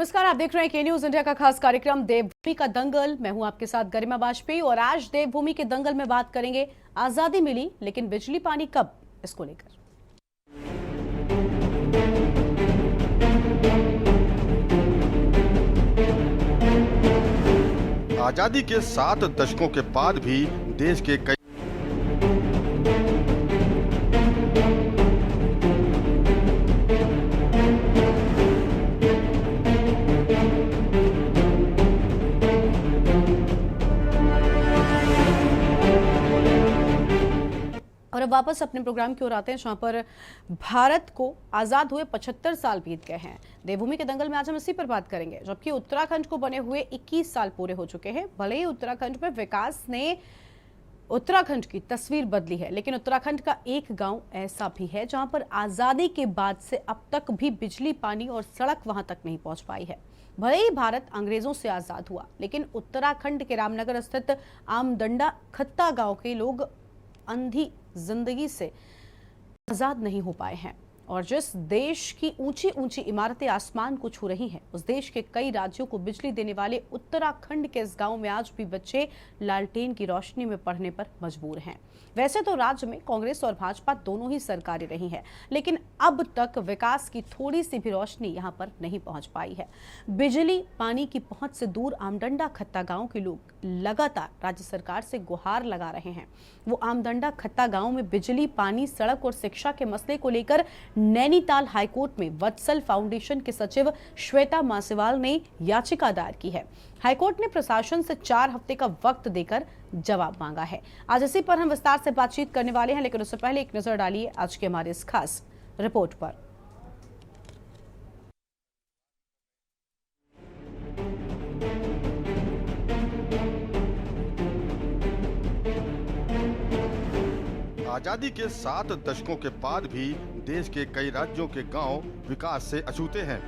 नमस्कार, आप देख रहे हैं के न्यूज इंडिया का खास कार्यक्रम देवभूमि का दंगल। मैं हूं आपके साथ गरिमा वाजपेयी और आज देवभूमि के दंगल में बात करेंगे आजादी मिली लेकिन बिजली पानी कब, इसको लेकर। आजादी के 7 दशकों के बाद भी देश के कई और अब वापस अपने प्रोग्राम की ओर आते हैं, जहां पर भारत को आजाद हुए 75 साल बीत गए हैं। देवभूमि के दंगल में आज हम इसी पर बात करेंगे, जबकि उत्तराखंड को बने हुए 21 साल पूरे हो चुके हैं। भले ही उत्तराखंड में विकास ने उत्तराखंड की तस्वीर बदली है, लेकिन उत्तराखंड का एक गांव ऐसा भी है जहां पर आजादी के बाद से अब तक भी बिजली, पानी और सड़क वहां तक नहीं पहुंच पाई है। भले ही भारत अंग्रेजों से आजाद हुआ, लेकिन उत्तराखंड के रामनगर स्थित आमदंडा खत्ता गांव के लोग अंधी जिंदगी से आजाद नहीं हो पाए हैं। और जिस देश की ऊंची ऊंची इमारतें आसमान को छू रही हैं, उस देश के कई राज्यों को बिजली देने वाले उत्तराखंड के इस गांव में आज भी बच्चे लालटेन की रोशनी में पढ़ने पर मजबूर हैं। वैसे तो राज्य में कांग्रेस और भाजपा दोनों ही सरकारें रही हैं, लेकिन अब तक विकास की थोड़ी सी भी रोशनी यहां पर नहीं पहुंच पाई है। बिजली पानी की पहुंच से दूर आमदंडा खत्ता गांव के लोग लगातार राज्य सरकार से गुहार लगा रहे हैं। वो आमदंडा खत्ता गांव में बिजली, पानी, सड़क और शिक्षा के मसले को लेकर नैनीताल हाईकोर्ट में वत्सल फाउंडेशन के सचिव श्वेता मासेवाल ने याचिका दायर की है। हाईकोर्ट ने प्रशासन से 4 हफ्ते का वक्त देकर जवाब मांगा है। आज इसी पर हम विस्तार से बातचीत करने वाले हैं, लेकिन उससे पहले एक नजर डालिए आज के हमारे इस खास रिपोर्ट पर। आजादी के 7 दशकों के बाद भी देश के कई राज्यों के गांव विकास से अछूते हैं।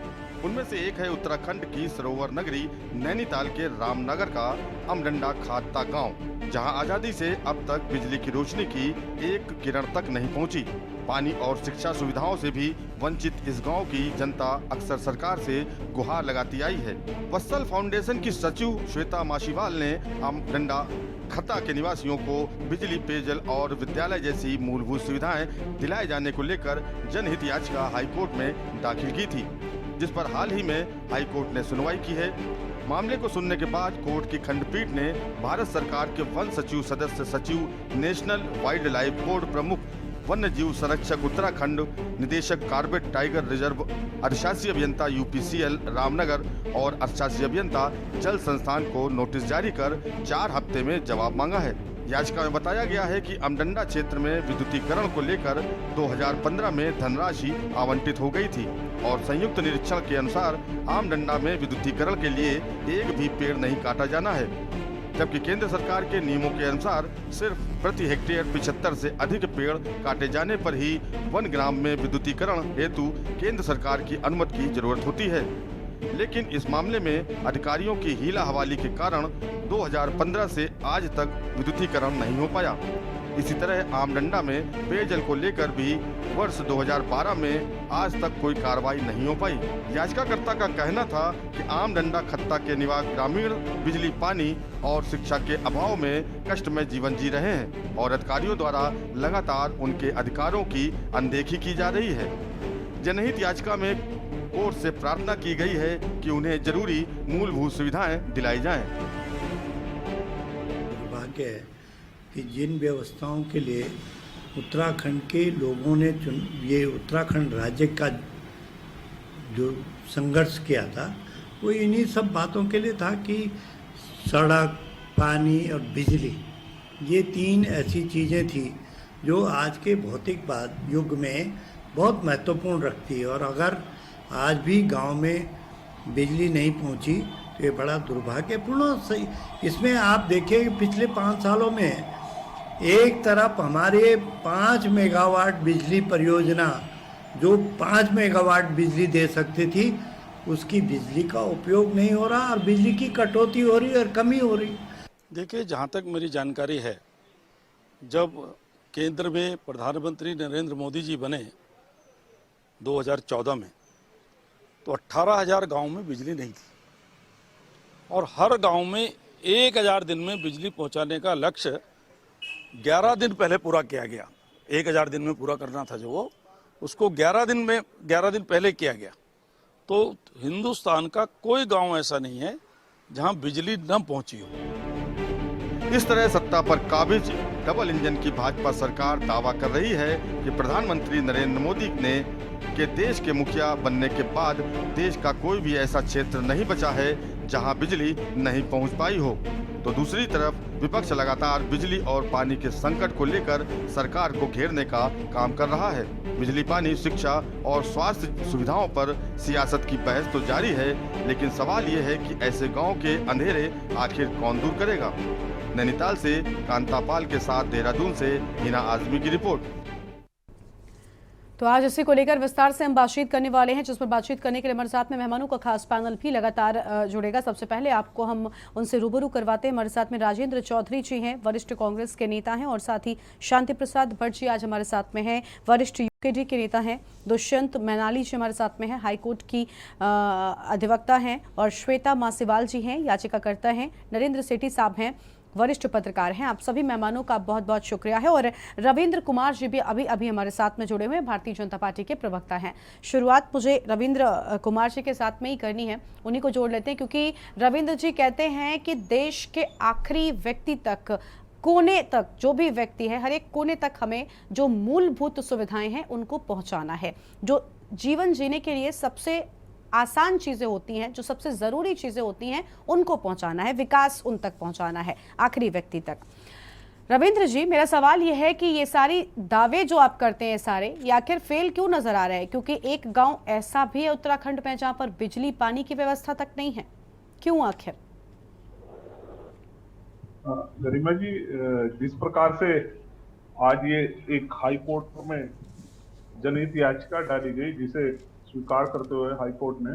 उनमें से एक है उत्तराखंड की सरोवर नगरी नैनीताल के रामनगर का आमडंडा खत्ता गांव, जहां आजादी से अब तक बिजली की रोशनी की एक किरण तक नहीं पहुंची। पानी और शिक्षा सुविधाओं से भी वंचित इस गांव की जनता अक्सर सरकार से गुहार लगाती आई है। वत्सल फाउंडेशन की सचिव श्वेता मासीवाल ने आमडंडा खत्ता के निवासियों को बिजली, पेयजल और विद्यालय जैसी मूलभूत सुविधाएं दिलाए जाने को लेकर जनहित याचिका हाईकोर्ट में दाखिल की थी, जिस पर हाल ही में हाईकोर्ट ने सुनवाई की है। मामले को सुनने के बाद कोर्ट की खंडपीठ ने भारत सरकार के वन सचिव सदस्य सचिव, नेशनल वाइल्ड लाइफ बोर्ड प्रमुख, वन्य जीव संरक्षक उत्तराखंड, निदेशक कार्बेट टाइगर रिजर्व, अधिशासी अभियंता यूपीसीएल रामनगर और अधिशासी अभियंता जल संस्थान को नोटिस जारी कर 4 हफ्ते में जवाब मांगा है। याचिका में बताया गया है कि आमडंडा क्षेत्र में विद्युतीकरण को लेकर 2015 में धनराशि आवंटित हो गई थी और संयुक्त निरीक्षण के अनुसार आमडंडा में विद्युतीकरण के लिए एक भी पेड़ नहीं काटा जाना है, जबकि केंद्र सरकार के नियमों के अनुसार सिर्फ प्रति हेक्टेयर 75 से अधिक पेड़ काटे जाने पर ही वन ग्राम में विद्युतीकरण हेतु केंद्र सरकार की अनुमति की जरूरत होती है। लेकिन इस मामले में अधिकारियों की हीला हवाली के कारण 2015 से आज तक विद्युतीकरण नहीं हो पाया। इसी तरह आमडंडा में पेयजल को लेकर भी वर्ष 2012 में आज तक कोई कार्रवाई नहीं हो पाई। याचिकाकर्ता का कहना था कि आमडंडा खत्ता के निवासी ग्रामीण बिजली, पानी और शिक्षा के अभाव में कष्टमय जीवन जी रहे हैं और अधिकारियों द्वारा लगातार उनके अधिकारों की अनदेखी की जा रही है। जनहित याचिका में कोर्ट से प्रार्थना की गई है कि उन्हें जरूरी मूलभूत सुविधाएं दिलाई जाएं। दुर्भाग्य है कि जिन व्यवस्थाओं के लिए उत्तराखंड के लोगों ने ये उत्तराखंड राज्य का जो संघर्ष किया था, वो इन्हीं सब बातों के लिए था कि सड़क, पानी और बिजली, ये 3 ऐसी चीज़ें थी जो आज के भौतिकवाद युग में बहुत महत्वपूर्ण रखती है। और अगर आज भी गांव में बिजली नहीं पहुंची तो ये बड़ा दुर्भाग्यपूर्ण सही। इसमें आप देखिए कि पिछले 5 सालों में एक तरफ हमारे 5 मेगावाट बिजली परियोजना जो 5 मेगावाट बिजली दे सकती थी, उसकी बिजली का उपयोग नहीं हो रहा और बिजली की कटौती हो रही और कमी हो रही। देखिए, जहाँ तक मेरी जानकारी है, जब केंद्र में प्रधानमंत्री नरेंद्र मोदी जी बने 2014 में, तो 18,000 गांव में बिजली नहीं थी और हर गांव में 1,000 दिन में बिजली पहुंचाने का लक्ष्य 11 दिन पहले पूरा किया गया। 1,000 दिन में पूरा करना था जो वो, उसको 11 दिन पहले किया गया। तो हिंदुस्तान का कोई गांव ऐसा नहीं है जहां बिजली न पहुंची हो। इस तरह सत्ता पर काबिज डबल इंजन की भाजपा सरकार दावा कर रही है कि प्रधानमंत्री नरेंद्र मोदी ने के देश के मुखिया बनने के बाद देश का कोई भी ऐसा क्षेत्र नहीं बचा है जहां बिजली नहीं पहुंच पाई हो। तो दूसरी तरफ विपक्ष लगातार बिजली और पानी के संकट को लेकर सरकार को घेरने का काम कर रहा है। बिजली, पानी, शिक्षा और स्वास्थ्य सुविधाओं पर सियासत की बहस तो जारी है, लेकिन सवाल ये है कि ऐसे गांव के अंधेरे आखिर कौन दूर करेगा। नैनीताल से कांतापाल के साथ देहरादून से हिना आजमी की रिपोर्ट। तो आज इसी को लेकर विस्तार से हम बातचीत करने वाले हैं, जिस पर बातचीत करने के लिए हमारे साथ में मेहमानों का खास पैनल भी लगातार जुड़ेगा। सबसे पहले आपको हम उनसे रूबरू करवाते हैं। हमारे साथ में राजेंद्र चौधरी जी हैं, वरिष्ठ कांग्रेस के नेता हैं, और साथ ही शांति प्रसाद भट्ट जी आज हमारे साथ में हैं, वरिष्ठ यूकेडी के नेता हैं। दुष्यंत मैनाली जी हमारे साथ में हैं, हाईकोर्ट की अधिवक्ता हैं, और श्वेता मासीवाल जी हैं, याचिकाकर्ता हैं। नरेंद्र सेठी साहब हैं, वरिष्ठ पत्रकार हैं। आप सभी मेहमानों का बहुत बहुत शुक्रिया है। और रविंद्र कुमार जी भी अभी हमारे साथ में जुड़े हुए हैं, भारतीय जनता पार्टी के प्रवक्ता हैं। शुरुआत मुझे रविंद्र कुमार जी के साथ में ही करनी है, उन्हीं को जोड़ लेते हैं, क्योंकि रविंद्र जी कहते हैं कि देश के आखिरी व्यक्ति तक, कोने तक, जो भी व्यक्ति है, हर एक कोने तक हमें जो मूलभूत सुविधाएं हैं उनको पहुंचाना है। जो जीवन जीने के लिए सबसे आसान चीजें होती हैं, जो सबसे जरूरी चीजें होती हैं, उनको पहुंचाना है, विकास उन तक पहुंचाना है, आखिरी व्यक्ति तक। रविंद्र जी, मेरा सवाल यह है कि ये सारी दावे जो आप करते हैं सारे, ये आखिर फेल क्यों नजर आ रहे हैं? क्योंकि एक गांव ऐसा भी है उत्तराखंड में जहां पर बिजली पानी की व्यवस्था तक नहीं है। क्यों आखिर? गरिमा जी, जिस प्रकार से आज ये एक हाई कोर्ट में जनहित याचिका डाली गई, जिसे स्वीकार करते हुए हाई कोर्ट ने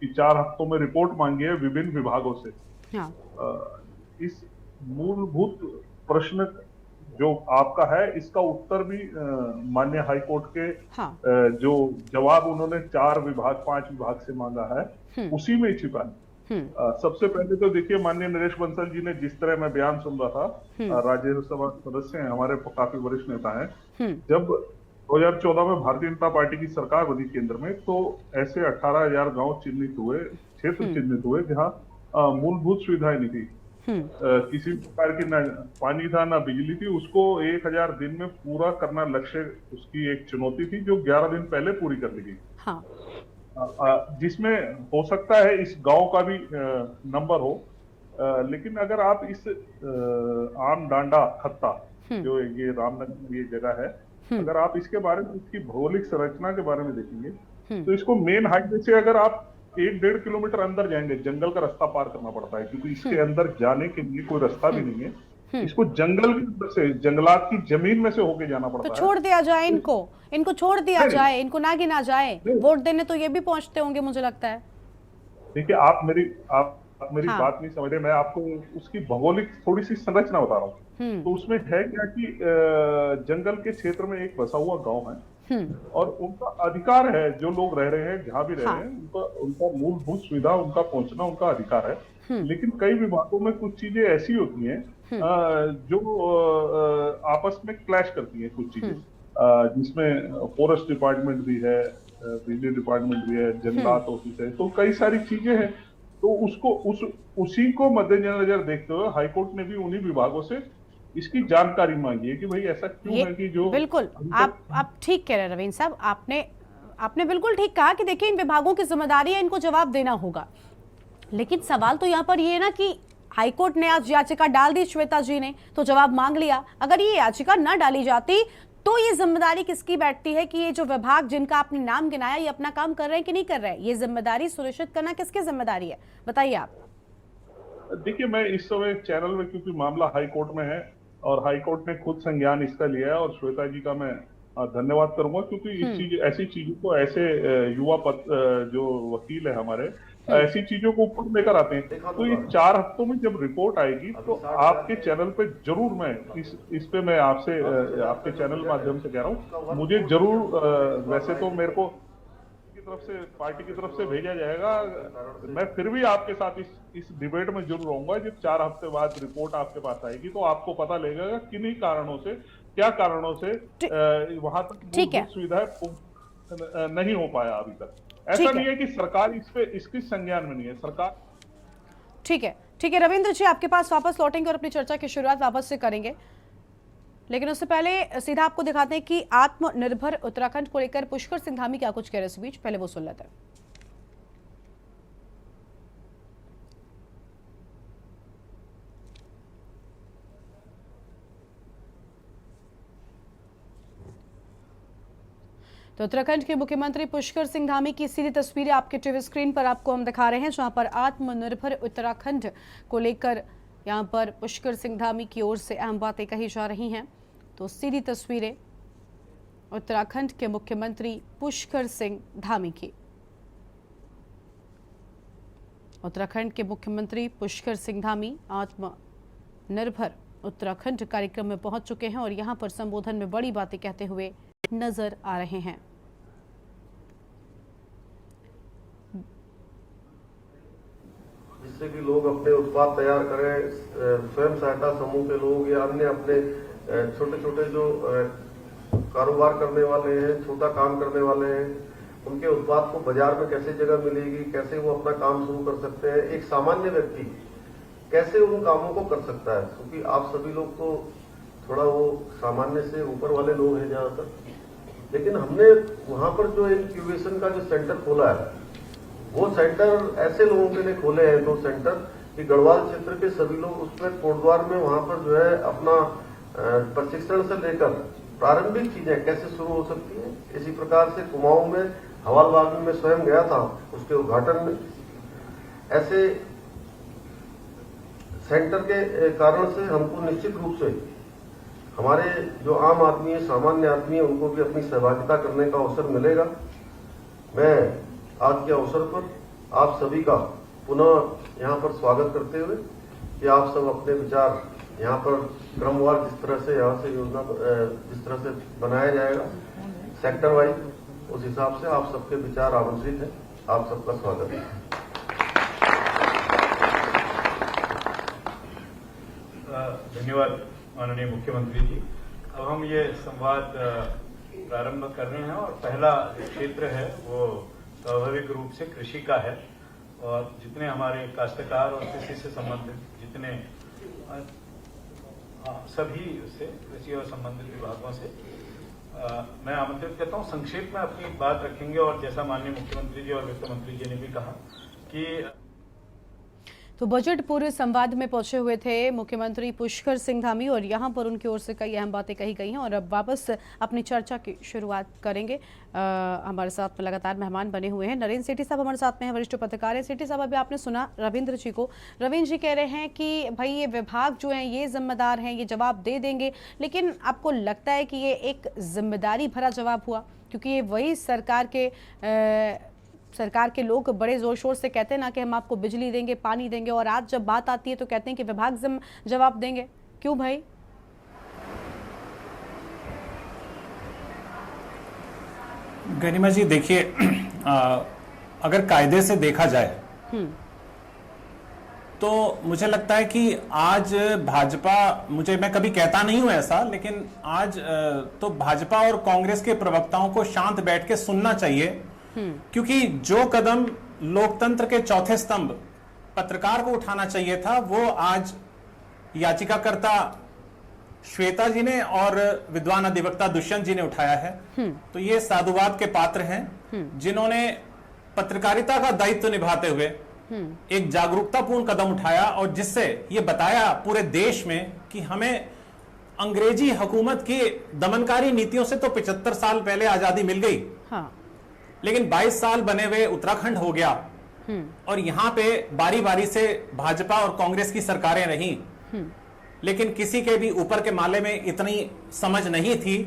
कि 4 हफ्तों में रिपोर्ट मांगी है विभिन्न विभागों से। हाँ। इस मूलभूत प्रश्न जो आपका है, इसका उत्तर भी माननीय हाई कोर्ट के हाँ। जो जवाब उन्होंने 4 विभाग 5 विभाग से मांगा है, उसी में छिपा है। सबसे पहले तो देखिए, माननीय नरेश बंसल जी ने जिस तरह मैं बयान सुन रहा था, राज्यसभा सदस्य हैं, हमारे काफी वरिष्ठ नेता हैं, जब 2014 में भारतीय जनता पार्टी की सरकार बनी केंद्र में, तो ऐसे 18,000 गांव चिन्हित हुए, क्षेत्र चिन्हित हुए, जहां मूलभूत सुविधाएं नहीं थी। किसी प्रकार की ना पानी था ना बिजली थी। उसको 1,000 दिन में पूरा करना लक्ष्य, उसकी एक चुनौती थी, जो 11 दिन पहले पूरी कर ली गई। हाँ। जिसमें हो सकता है इस गांव का भी नंबर हो, लेकिन अगर आप इस आम डांडा खत्ता, जो ये रामनगर में ये जगह है, अगर आप इसके बारे में, इसकी भौगोलिक संरचना के बारे में देखेंगे, तो इसको मेन हाईवे से अगर आप 1-1.5 किलोमीटर अंदर जाएंगे, जंगल का रास्ता पार करना पड़ता है, क्योंकि इसके अंदर जाने के लिए कोई रास्ता भी नहीं है। इसको जंगल के अंदर से, जंगलात की जमीन में से होके जाना पड़ता है। तो छोड़ दिया जाए इनको छोड़ दिया जाए, इनको ना गिना जाए। वोट देने तो ये भी पहुंचते होंगे, मुझे लगता है। देखिए, आप मेरी बात नहीं समझ रहे। मैं आपको उसकी भौगोलिक थोड़ी सी संरचना बता रहा हूँ। तो उसमें है क्या कि जंगल के क्षेत्र में एक बसा हुआ गांव है, और उनका अधिकार है, जो लोग रह रहे हैं, जहां भी रह रहे हैं, उनका मूलभूत सुविधा, उनका पहुंचना उनका अधिकार है। लेकिन कई विभागों में कुछ चीजें ऐसी होती हैं जो आपस में क्लैश करती हैं, कुछ चीजें, जिसमें फॉरेस्ट डिपार्टमेंट भी है, बिजली डिपार्टमेंट भी है, जंगलात ऑफिस है, तो कई सारी चीजें हैं। तो उसी को मद्देनजर देखते हुए हाईकोर्ट ने भी उन्हीं विभागों से इसकी जानकारी मांगी है कि भाई ऐसा क्यों है कि जो बिल्कुल आप ठीक कह रहे हैं रवींद्र साहब, आपने बिल्कुल ठीक कहा कि देखिए, इन विभागों की जिम्मेदारी है, इनको जवाब देना होगा। लेकिन सवाल तो यहाँ पर ये है ना कि हाईकोर्ट ने आज याचिका डाल दी, श्वेता जी ने तो जवाब मांग लिया। अगर ये याचिका न डाली जाती तो ये जिम्मेदारी किसकी बैठती है कि ये जो विभाग जिनका आपने नाम गिनाया, ये अपना काम कर रहे हैं कि नहीं कर रहे हैं? ये जिम्मेदारी सुनिश्चित करना किसकी जिम्मेदारी है, बताइए आप। देखिए, मैं इस समय चैनल में, क्योंकि मामला हाई कोर्ट में है और हाई कोर्ट ने खुद संज्ञान इसका लिया है, और श्वेता जी का मैं धन्यवाद करूंगा, क्योंकि ऐसी चीजों को, ऐसे युवा जो वकील है हमारे, ऐसी चीजों को ऊपर लेकर आते हैं। तो ये 4 हफ्तों में जब रिपोर्ट आएगी, तो आपके चैनल पे जरूर, मैं इस पे मैं आपसे, आपके चैनल के माध्यम से कह रहा हूँ, मुझे जरूर, वैसे तो मेरे को तरफ से, पार्टी की तरफ से भेजा जाएगा। मैं फिर भी आपके साथ इस डिबेट में जुड़ रहूंगा। जब 4 हफ्ते बाद रिपोर्ट आपके पास आएगी तो आपको पता लगेगा किन्हीं कारणों से, क्या कारणों से वहां तक मूलभूत सुविधाएं नहीं हो पाया अभी तक। ऐसा नहीं है कि सरकार इसकी संज्ञान में नहीं है सरकार। ठीक है रविंद्र जी, आपके पास वापस लौटेंगे और अपनी चर्चा की शुरुआत वापस से करेंगे, लेकिन उससे पहले सीधा आपको दिखाते हैं कि आत्मनिर्भर उत्तराखंड को लेकर पुष्कर सिंह धामी क्या कुछ कह रहे हैं इस बीच, पहले वो सुन लेते हैं। तो उत्तराखंड के मुख्यमंत्री पुष्कर सिंह धामी की सीधी तस्वीरें आपके टीवी स्क्रीन पर आपको हम दिखा रहे हैं, जहां पर आत्मनिर्भर उत्तराखंड को लेकर यहां पर पुष्कर सिंह धामी की ओर से अहम बातें कही जा रही हैं। तो सीधी तस्वीरें उत्तराखंड के मुख्यमंत्री पुष्कर सिंह धामी की। उत्तराखंड के मुख्यमंत्री पुष्कर सिंह धामी आत्मनिर्भर उत्तराखंड कार्यक्रम में पहुंच चुके हैं और यहां पर संबोधन में बड़ी बातें कहते हुए नजर आ रहे हैं। जिससे कि लोग अपने उत्पाद तैयार करें, स्वयं सहायता समूह के लोग या अन्य अपने छोटे छोटे जो कारोबार करने वाले हैं, छोटा काम करने वाले हैं, उनके उत्पाद को बाजार में कैसे जगह मिलेगी, कैसे वो अपना काम शुरू कर सकते हैं, एक सामान्य व्यक्ति कैसे उन कामों को कर सकता है। क्योंकि आप सभी लोग तो थोड़ा वो सामान्य से ऊपर वाले लोग हैं ज्यादातर, लेकिन हमने वहां पर जो इंक्यूबेशन का जो सेंटर खोला है, वो सेंटर ऐसे लोगों के लिए खोले हैं, 2 सेंटर, कि गढ़वाल क्षेत्र के सभी लोग उसमें कोटद्वार में वहां पर जो है अपना प्रशिक्षण से लेकर प्रारंभिक चीजें कैसे शुरू हो सकती है। इसी प्रकार से कुमाऊं में हवालबाग में मैं स्वयं गया था, उसके उद्घाटन में ऐसे सेंटर के कारण से हमको निश्चित रूप से हमारे जो आम आदमी है, सामान्य आदमी है, उनको भी अपनी सहभागिता करने का अवसर मिलेगा। मैं आज के अवसर पर आप सभी का पुनः यहाँ पर स्वागत करते हुए कि आप सब अपने विचार यहाँ पर क्रमवार जिस तरह से यहाँ से योजना जिस तरह से बनाया जाएगा सेक्टर वाइज, उस हिसाब से आप सबके विचार आमंत्रित हैं। आप सबका स्वागत है। धन्यवाद माननीय मुख्यमंत्री जी। अब हम ये संवाद प्रारंभ कर रहे हैं और पहला क्षेत्र है वो स्वाभाविक रूप से कृषि का है और जितने हमारे काश्तकार और कृषि से संबंधित जितने सभी से कृषि और संबंधित विभागों से मैं आमंत्रित करता हूं। संक्षेप में अपनी बात रखेंगे और जैसा माननीय मुख्यमंत्री जी और वित्त मंत्री जी ने भी कहा कि तो बजट पूर्व संवाद में पहुंचे हुए थे मुख्यमंत्री पुष्कर सिंह धामी और यहां पर उनकी ओर से कई अहम बातें कही गई हैं और अब वापस अपनी चर्चा की शुरुआत करेंगे। हमारे साथ लगातार मेहमान बने हुए हैं। नरेंद्र सेठी साहब हमारे साथ में हैं, वरिष्ठ पत्रकार हैं। सेठी साहब, अभी आपने सुना रविंद्र जी को। रविंद्र जी कह रहे हैं कि भाई ये विभाग जो हैं ये जिम्मेदार हैं, ये जवाब दे देंगे, लेकिन आपको लगता है कि ये एक जिम्मेदारी भरा जवाब हुआ? क्योंकि ये वही सरकार के लोग बड़े जोर शोर से कहते हैं ना कि हम आपको बिजली देंगे, पानी देंगे, और आज जब बात आती है तो कहते हैं कि विभाग जवाब देंगे। क्यों भाई? गरिमा जी देखिए, अगर कायदे से देखा जाए तो मुझे लगता है कि आज भाजपा, मैं कभी कहता नहीं हूं ऐसा, लेकिन आज तो भाजपा और कांग्रेस के प्रवक्ताओं को शांत बैठ के सुनना चाहिए, क्योंकि जो कदम लोकतंत्र के चौथे स्तंभ पत्रकार को उठाना चाहिए था वो आज याचिकाकर्ता श्वेता जी ने और विद्वान अधिवक्ता दुष्यंत जी ने उठाया है। तो ये साधुवाद के पात्र हैं जिन्होंने पत्रकारिता का दायित्व निभाते हुए एक जागरूकतापूर्ण कदम उठाया और जिससे ये बताया पूरे देश में कि हमें अंग्रेजी हुकूमत की दमनकारी नीतियों से तो 75 साल पहले आजादी मिल गई, हाँ। लेकिन 22 साल बने हुए उत्तराखंड हो गया और यहां पे बारी बारी से भाजपा और कांग्रेस की सरकारें रहीं, लेकिन किसी के भी ऊपर के माले में इतनी समझ नहीं थी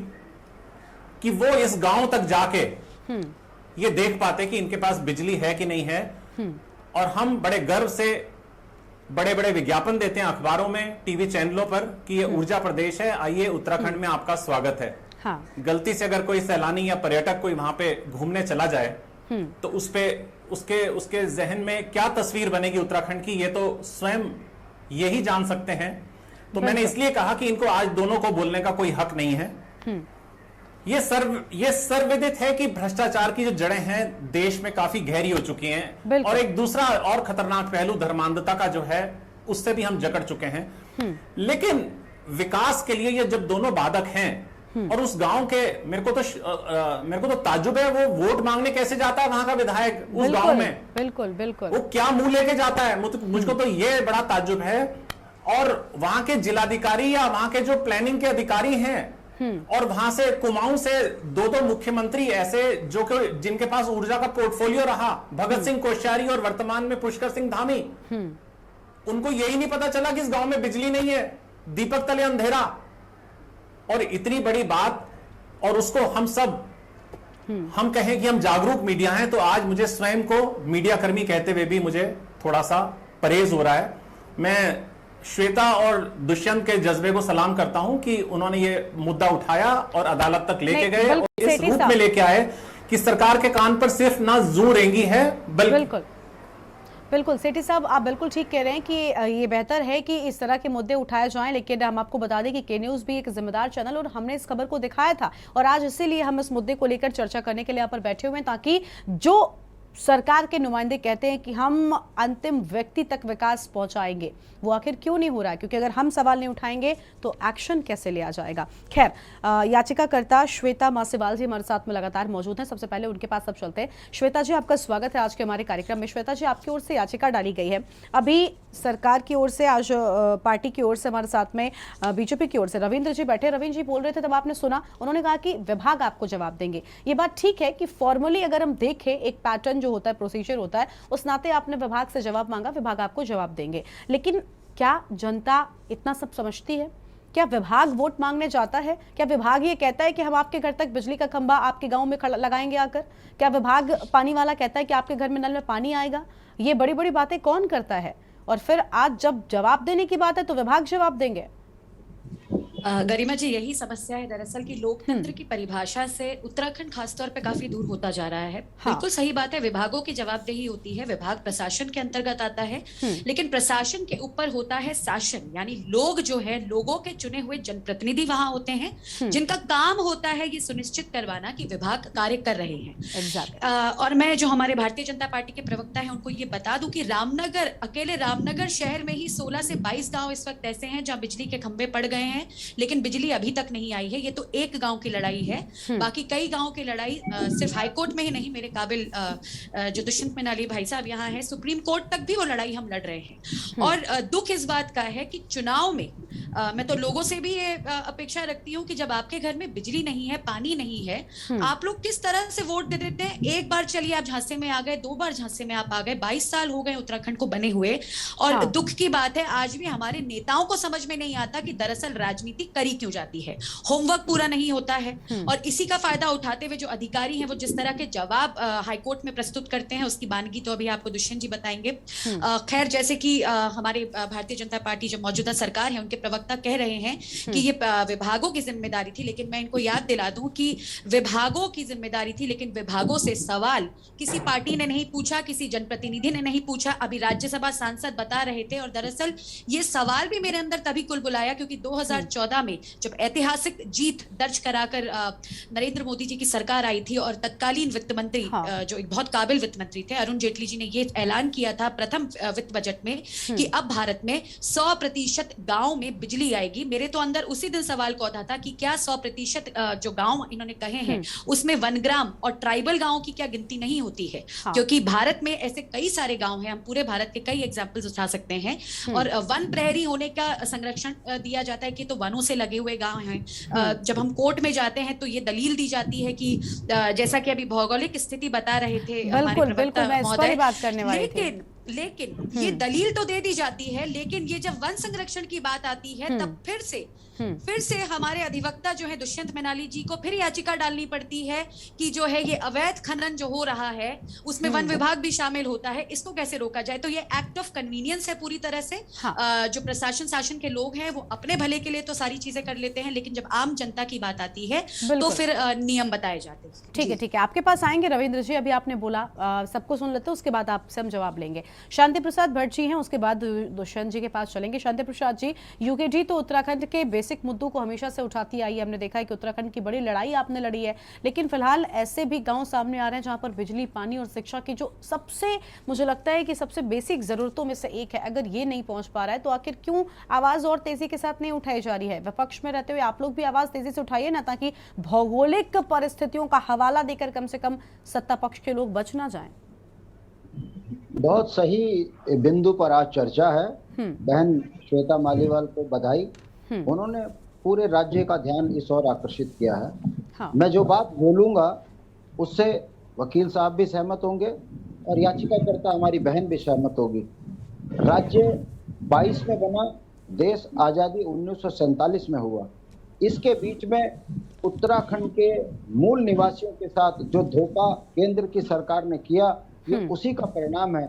कि वो इस गांव तक जाके ये देख पाते कि इनके पास बिजली है कि नहीं है। और हम बड़े गर्व से बड़े बड़े विज्ञापन देते हैं अखबारों में, टीवी चैनलों पर कि ये ऊर्जा प्रदेश है, आइए उत्तराखंड में आपका स्वागत है। हाँ। गलती से अगर कोई सैलानी या पर्यटक कोई वहां पे घूमने चला जाए तो उस पे उसके जहन में क्या तस्वीर बनेगी उत्तराखंड की, ये तो स्वयं यही जान सकते हैं। तो मैंने इसलिए कहा कि इनको आज दोनों को बोलने का कोई हक नहीं है। ये सर्वविदित है कि भ्रष्टाचार की जो जड़ें हैं देश में काफी गहरी हो चुकी हैं, और एक दूसरा और खतरनाक पहलू धर्मांधता का जो है उससे भी हम जकड़ चुके हैं। लेकिन विकास के लिए ये जब दोनों बाधक हैं, और उस गांव के मेरे को तो ताज्जुब है, वो वोट मांगने कैसे जाता है वहां का विधायक उस गांव में, बिल्कुल बिल्कुल, वो क्या मुंह लेके जाता है, मुझको तो ये बड़ा ताज्जुब है। और वहां के जिलाधिकारी या वहां के जो प्लानिंग के अधिकारी हैं, और वहां से कुमाऊं से दो मुख्यमंत्री ऐसे जो कि जिनके पास ऊर्जा का पोर्टफोलियो रहा, भगत सिंह कोश्यारी और वर्तमान में पुष्कर सिंह धामी, उनको यही नहीं पता चला कि इस गांव में बिजली नहीं है, दीपक तले अंधेरा। और इतनी बड़ी बात, और उसको हम कहें कि हम जागरूक मीडिया हैं, तो आज मुझे स्वयं को मीडिया कर्मी कहते हुए भी मुझे थोड़ा सा परहेज हो रहा है। मैं श्वेता और दुष्यंत के जज्बे को सलाम करता हूं कि उन्होंने ये मुद्दा उठाया और अदालत तक लेके गए, और इस रूप में लेके आए कि सरकार के कान पर सिर्फ ना जू रेंगी है, बिल्कुल बिल्कुल सेठी साहब, आप बिल्कुल ठीक कह रहे हैं कि ये बेहतर है कि इस तरह के मुद्दे उठाए जाएं। लेकिन हम आपको बता दें कि के न्यूज़ भी एक जिम्मेदार चैनल, और हमने इस खबर को दिखाया था, और आज इसीलिए हम इस मुद्दे को लेकर चर्चा करने के लिए यहाँ पर बैठे हुए हैं, ताकि जो सरकार के नुमाइंदे कहते हैं कि हम अंतिम व्यक्ति तक विकास पहुंचाएंगे, वो आखिर क्यों नहीं हो रहा है, क्योंकि अगर हम सवाल नहीं उठाएंगे तो एक्शन कैसे लिया जाएगा। खैर, याचिकाकर्ता श्वेता मासेवाल जी हमारे साथ में लगातार मौजूद हैं, सबसे पहले उनके पास अब चलते हैं। श्वेता जी, आपका स्वागत है आज के हमारे कार्यक्रम में। श्वेता जी, आपकी ओर से याचिका डाली गई है, अभी सरकार की ओर से, आज पार्टी की ओर से, हमारे साथ में बीजेपी की ओर से रविंद्र जी बैठे। रविंद्र जी बोल रहे थे, तब आपने सुना, उन्होंने कहा कि विभाग आपको जवाब देंगे। ये बात ठीक है कि फॉर्मली अगर हम देखें, एक पैटर्न जो होता है, प्रोसीजर होता है, उस नाते आपने विभाग से जवाब मांगा, विभाग आपको जवाब देंगे। लेकिन क्या जनता इतना सब समझती है? क्या विभाग वोट मांगने जाता है? क्या विभाग ये कहता है कि हम आपके घर तक बिजली का खंभा आपके गांव में लगाएंगे आकर? क्या विभाग पानी वाला कहता है कि आपके घर में नल में पानी आएगा? ये बड़ी बड़ी बातें कौन करता है? और फिर आज जब जवाब देने की बात है तो विभाग जवाब देंगे। गरिमा जी, यही समस्या है दरअसल कि लोकतंत्र की परिभाषा से उत्तराखंड खासतौर पे काफी दूर होता जा रहा है। बिल्कुल सही बात है, विभागों की जवाबदेही होती है, विभाग प्रशासन के अंतर्गत आता है, लेकिन प्रशासन के ऊपर होता है शासन, यानी लोग जो है, लोगों के चुने हुए जनप्रतिनिधि वहां होते हैं, जिनका काम होता है ये सुनिश्चित करवाना कि विभाग कार्य कर रहे हैं। और मैं जो हमारे भारतीय जनता पार्टी के प्रवक्ता है उनको ये बता दूं कि रामनगर, अकेले रामनगर शहर में ही 16 से 22 गांव इस वक्त ऐसे हैं जहां बिजली के खंभे पड़ गए हैं, लेकिन बिजली अभी तक नहीं आई है। ये तो एक गांव की लड़ाई है, बाकी कई गांवों की लड़ाई सिर्फ हाईकोर्ट में ही नहीं, मेरे काबिल जो दुष्यंत मिनाली भाई साहब यहाँ हैं, सुप्रीम कोर्ट तक भी वो लड़ाई हम लड़ रहे हैं। और दुख इस बात का है कि चुनाव में मैं तो लोगों से भी ये अपेक्षा रखती हूँ कि जब आपके घर में बिजली नहीं है, पानी नहीं है, आप लोग किस तरह से वोट दे देते हैं। एक बार चलिए आप झांसे में आ गए, 2 बार झांसे में आप आ गए, 22 साल हो गए उत्तराखंड को बने हुए, और दुख की बात है आज भी हमारे नेताओं को समझ में नहीं आता कि दरअसल राजनीति करी क्यों जाती है। होमवर्क पूरा नहीं होता है, और इसी का फायदा उठाते हुए जो अधिकारी हैं वो जिस तरह के जवाब हाईकोर्ट में प्रस्तुत करते हैं, उसकी बानगी तो अभी आपको दुष्यंत जी बताएंगे। खैर, जैसे कि हमारे भारतीय जनता पार्टी जो मौजूदा सरकार है उनके प्रवक्ता कह रहे हैं कि ये विभागों की जिम्मेदारी थी, लेकिन मैं इनको याद दिला दूं कि विभागों की जिम्मेदारी थी, लेकिन विभागों से सवाल किसी पार्टी ने नहीं पूछा, किसी जनप्रतिनिधि ने नहीं पूछा। अभी राज्यसभा सांसद बता रहे थे, और दरअसल ये सवाल भी मेरे अंदर तभी कुल बुलाया क्योंकि 2014 में जब ऐतिहासिक जीत दर्ज कराकर नरेंद्र मोदी जी की सरकार आई थी, और तत्कालीन वित्त मंत्री जो एक बहुत काबिल वित्त मंत्री थे, अरुण जेटली जी ने ये ऐलान किया था प्रथम वित्त बजट में कि अब भारत में 100% गांव में बिजली आएगी। मेरे तो अंदर उसी दिन सवाल को था कि क्या 100% जो गांव इन्होंने कहे हैं उसमें वनग्राम और ट्राइबल गांवों की क्या गिनती नहीं होती है? क्योंकि भारत में ऐसे कई सारे गांव हैं, हम पूरे भारत के कई एग्जाम्पल्स उठा सकते हैं, और वन प्रहरी होने का संरक्षण दिया जाता है कि तो वनों से लगे हुए गांव हैं। जब हम कोर्ट में जाते हैं तो ये दलील दी जाती है कि जैसा कि अभी भौगोलिक स्थिति बता रहे थे हमारे प्रवक्ता महोदय, लेकिन ये दलील तो दे दी जाती है, लेकिन ये जब वन संरक्षण की बात आती है तब फिर से हमारे अधिवक्ता जो है दुष्यंत मैनाली जी को फिर याचिका डालनी पड़ती है कि जो है ये अवैध खनन जो हो रहा है उसमें वन विभाग भी शामिल होता है, इसको कैसे रोका जाए। तो ये एक्ट ऑफ कन्वीनियंस है पूरी तरह से। जो प्रशासन शासन के लोग हैं वो अपने भले के लिए तो सारी चीजें कर लेते हैं, लेकिन जब आम जनता की बात आती है तो फिर नियम बताए जाते हैं। ठीक है, आपके पास आएंगे रविंद्र जी। अभी आपने बोला सबको सुन लेते हैं, उसके बाद आपसे हम जवाब लेंगे। शांति प्रसाद भट्ट जी हैं, उसके बाद दुष्यंत जी के पास चलेंगे। शांति प्रसाद जी, यूकेजी तो उत्तराखंड के बेसिक मुद्दों को हमेशा से उठाती आई है। हमने देखा है कि उत्तराखंड की बड़ी लड़ाई आपने लड़ी है, लेकिन फिलहाल ऐसे भी गांव सामने आ रहे हैं जहां पर बिजली, पानी और शिक्षा की जो सबसे, मुझे लगता है कि सबसे बेसिक जरूरतों में से एक है, अगर ये नहीं पहुंच पा रहा है तो आखिर क्यों आवाज और तेजी के साथ नहीं उठाई जा रही है। विपक्ष में रहते हुए आप लोग भी आवाज तेजी से उठाइए ना, ताकि भौगोलिक परिस्थितियों का हवाला देकर कम से कम सत्ता पक्ष के लोग बच ना जाएं। बहुत सही बिंदु पर आज चर्चा है। बहन श्वेता मालीवाल को बधाई, उन्होंने पूरे राज्य का ध्यान इस ओर आकर्षित किया है। हाँ। मैं जो बात बोलूंगा उससे वकील साहब भी सहमत होंगे और याचिकाकर्ता हमारी बहन भी सहमत होगी। राज्य 22 में बना, देश आजादी 1947 में हुआ। इसके बीच में उत्तराखंड के मूल निवासियों के साथ जो धोखा केंद्र की सरकार ने किया, ये उसी का परिणाम है।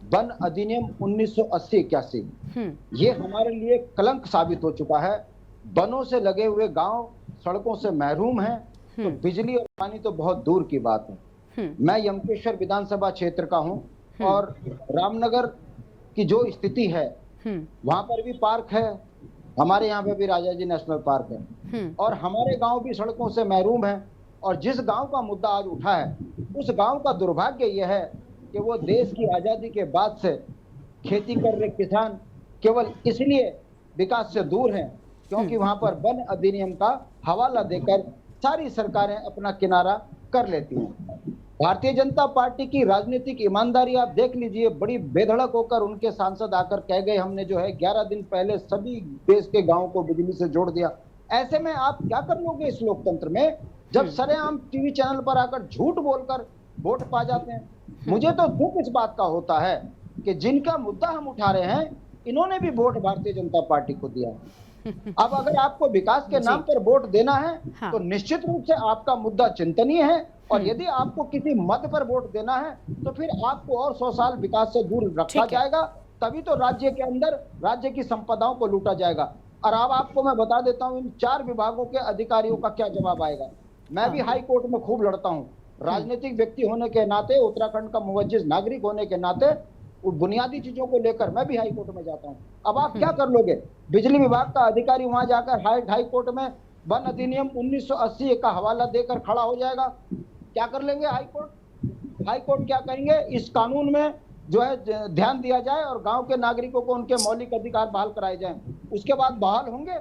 वन अधिनियम 1980-81 ये हमारे लिए कलंक साबित हो चुका है। वनों से लगे हुए गांव सड़कों से महरूम हैं, तो बिजली और पानी तो बहुत दूर की बात है। मैं यमकेश्वर विधानसभा क्षेत्र का हूं और रामनगर की जो स्थिति है वहां पर भी पार्क है, हमारे यहाँ पे भी राजा जी नेशनल पार्क है, और हमारे गांव भी सड़कों से महरूम है। और जिस गांव का मुद्दा आज उठा है, उस गांव का दुर्भाग्य यह है कि वो देश की आजादी के बाद से खेती कर रहे किसान केवल इसलिए विकास से दूर हैं क्योंकि वहां पर वन अधिनियम का हवाला देकर सारी सरकारें अपना किनारा कर लेती हैं। भारतीय जनता पार्टी की राजनीतिक ईमानदारी आप देख लीजिए, बड़ी बेधड़क होकर उनके सांसद आकर कह गए हमने जो है 11 दिन पहले सभी देश के गांवों को बिजली से जोड़ दिया। ऐसे में आप क्या कर लोगे इस लोकतंत्र में, जब सरेआम टीवी चैनल पर आकर झूठ बोलकर वोट पा जाते हैं। मुझे तो दुख इस बात का होता है कि जिनका मुद्दा हम उठा रहे हैं, इन्होंने भी वोट भारतीय जनता पार्टी को दिया। अब अगर आपको विकास के नाम पर वोट देना है तो निश्चित रूप से आपका मुद्दा चिंतनीय है, और यदि आपको किसी मत पर वोट देना है तो फिर आपको और 100 साल विकास से दूर रखा जाएगा, तभी तो राज्य के अंदर राज्य की संपदाओं को लूटा जाएगा। और अब आपको मैं बता देता हूँ इन 4 विभागों के अधिकारियों का क्या जवाब आएगा। मैं भी हाई कोर्ट में खूब लड़ता हूँ, राजनीतिक व्यक्ति होने के नाते, उत्तराखंड का मुवज्जिज नागरिक होने के नाते बुनियादी चीजों को लेकर मैं भी हाई कोर्ट में जाता हूं। अब आप क्या कर लोगे, बिजली विभाग का अधिकारी वहां जाकर हाई कोर्ट में वन अधिनियम 1980 का हवाला देकर खड़ा हो जाएगा, क्या कर लेंगे हाई कोर्ट क्या कहेंगे, इस कानून में जो है ध्यान दिया जाए और गांव के नागरिकों को उनके मौलिक अधिकार बहाल कराए जाएं। उसके बाद बहाल होंगे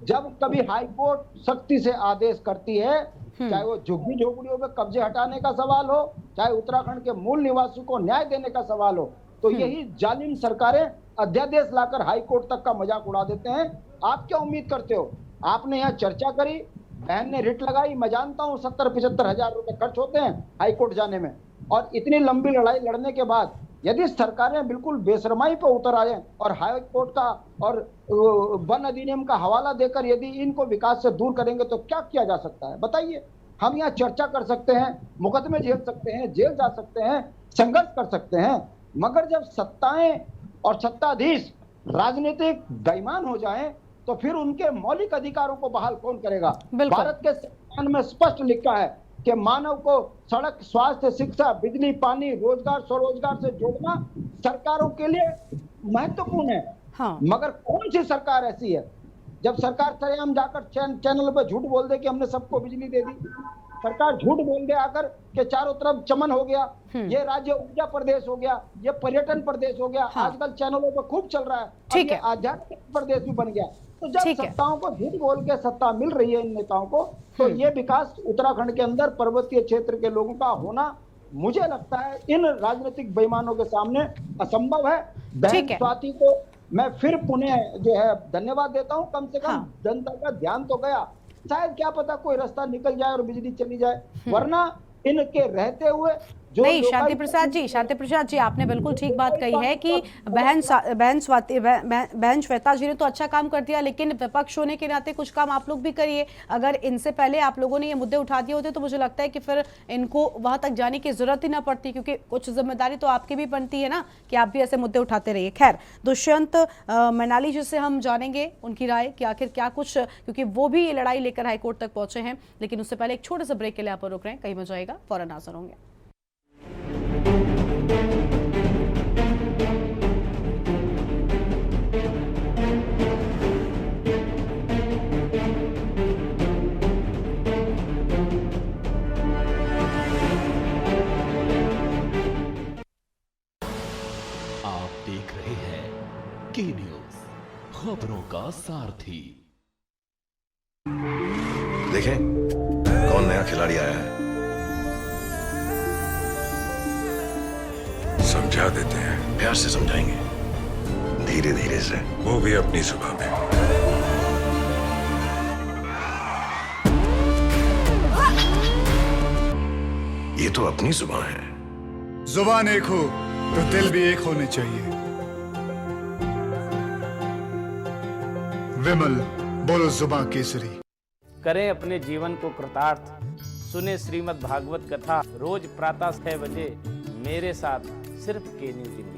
जब कभी हाई कोर्ट सख्ती से आदेश करती है, चाहे वो झुग्गी झोपड़ियों में कब्जे हटाने का सवाल हो, चाहे उत्तराखंड के मूल निवासियों को न्याय देने का सवाल हो, तो यही जालिम सरकारें अध्यादेश लाकर हाई कोर्ट तक का मजाक उड़ा देते हैं। आप क्या उम्मीद करते हो, आपने यहाँ चर्चा करी, बहन ने रिट लगाई, मैं जानता हूँ 70-75 हजार रुपए खर्च होते हैं हाई कोर्ट जाने में, और इतनी लंबी लड़ाई लड़ने के बाद यदि सरकारें बिल्कुल बेशरमाई पर उतर आए और हाई कोर्ट का और वन अधिनियम का हवाला देकर यदि इनको विकास से दूर करेंगे तो क्या किया जा सकता है बताइए। हम यहाँ चर्चा कर सकते हैं, मुकदमे झेल सकते हैं, जेल जा सकते हैं, संघर्ष कर सकते हैं, मगर जब सत्ताएं और सत्ताधीश राजनीतिक बेईमान हो जाएं तो फिर उनके मौलिक अधिकारों को बहाल कौन करेगा। भारत के संविधान में स्पष्ट लिखा है कि मानव को सड़क, स्वास्थ्य, शिक्षा, बिजली, पानी, रोजगार, स्वरोजगार से जोड़ना सरकारों के लिए महत्वपूर्ण है। मगर कौन सी सरकार ऐसी है जब सरकार सरेआम जाकर चैनल पर झूठ बोल दे कि हमने सबको बिजली दे दी, सरकार झूठ बोल दे आकर के चारों तरफ चमन हो गया, ये राज्य ऊर्जा प्रदेश हो गया, ये पर्यटन प्रदेश हो गया, आजकल चैनलों पर खूब चल रहा है, और ये आध्यात्मिक प्रदेश भी बन गया। तो जब सत्ताओं को झूठ बोल के सत्ता मिल रही है इन नेताओं को, तो ये विकास उत्तराखंड के अंदर पर्वतीय क्षेत्र के लोगों का होना मुझे लगता है इन राजनीतिक बेईमानों के सामने असंभव है। बहन स्वाति को मैं फिर पुनः जो है धन्यवाद देता हूं, कम से कम जनता का ध्यान तो गया, शायद क्या पता कोई रास्ता निकल जाए और बिजली चली जाए, वरना इनके रहते हुए नहीं शांति प्रसाद जी आपने बिल्कुल ठीक बात कही है कि बहन श्वेता जी ने तो अच्छा काम कर दिया, लेकिन विपक्ष होने के नाते कुछ काम आप लोग भी करिए। अगर इनसे पहले आप लोगों ने ये मुद्दे उठा दिए होते तो मुझे लगता है कि फिर इनको वहां तक जाने की जरूरत ही ना पड़ती, क्योंकि कुछ जिम्मेदारी तो आपकी भी बनती है ना कि आप भी ऐसे मुद्दे उठाते रहिए। खैर, दुष्यंत मैनाली जी से हम जानेंगे उनकी राय कि आखिर क्या कुछ, क्योंकि वो भी ये लड़ाई लेकर हाईकोर्ट तक पहुंचे हैं। लेकिन उससे पहले एक छोटे से ब्रेक के लिए आप रुक रहे हैं, कहीं मजा आएगा, फौरन हाजिर होंगे। आप देख रहे हैं के न्यूज, खबरों का सारथी। देखें कौन नया खिलाड़ी आया है। समझा देते हैं। प्यार से समझाएंगे, धीरे धीरे से। वो भी अपनी जुबान में। ये तो अपनी जुबान है। जुबान एक हो तो दिल भी एक होने चाहिए। विमल बोलो जुबान केसरी। करें अपने जीवन को कृतार्थ, सुने श्रीमद् भागवत कथा रोज प्रातः 6 बजे मेरे साथ सिर्फ के न्यूज इंडिया।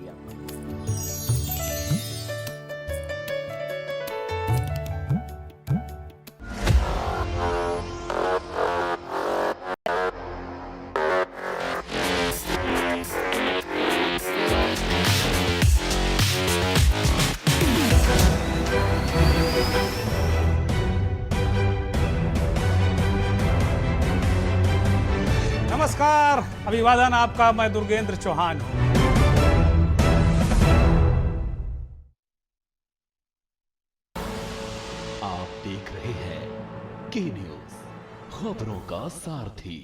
नमस्कार, अभिवादन आपका, मैं दुर्गेंद्र चौहान हूं। आप देख रहे हैं के न्यूज, खबरों का सारथी।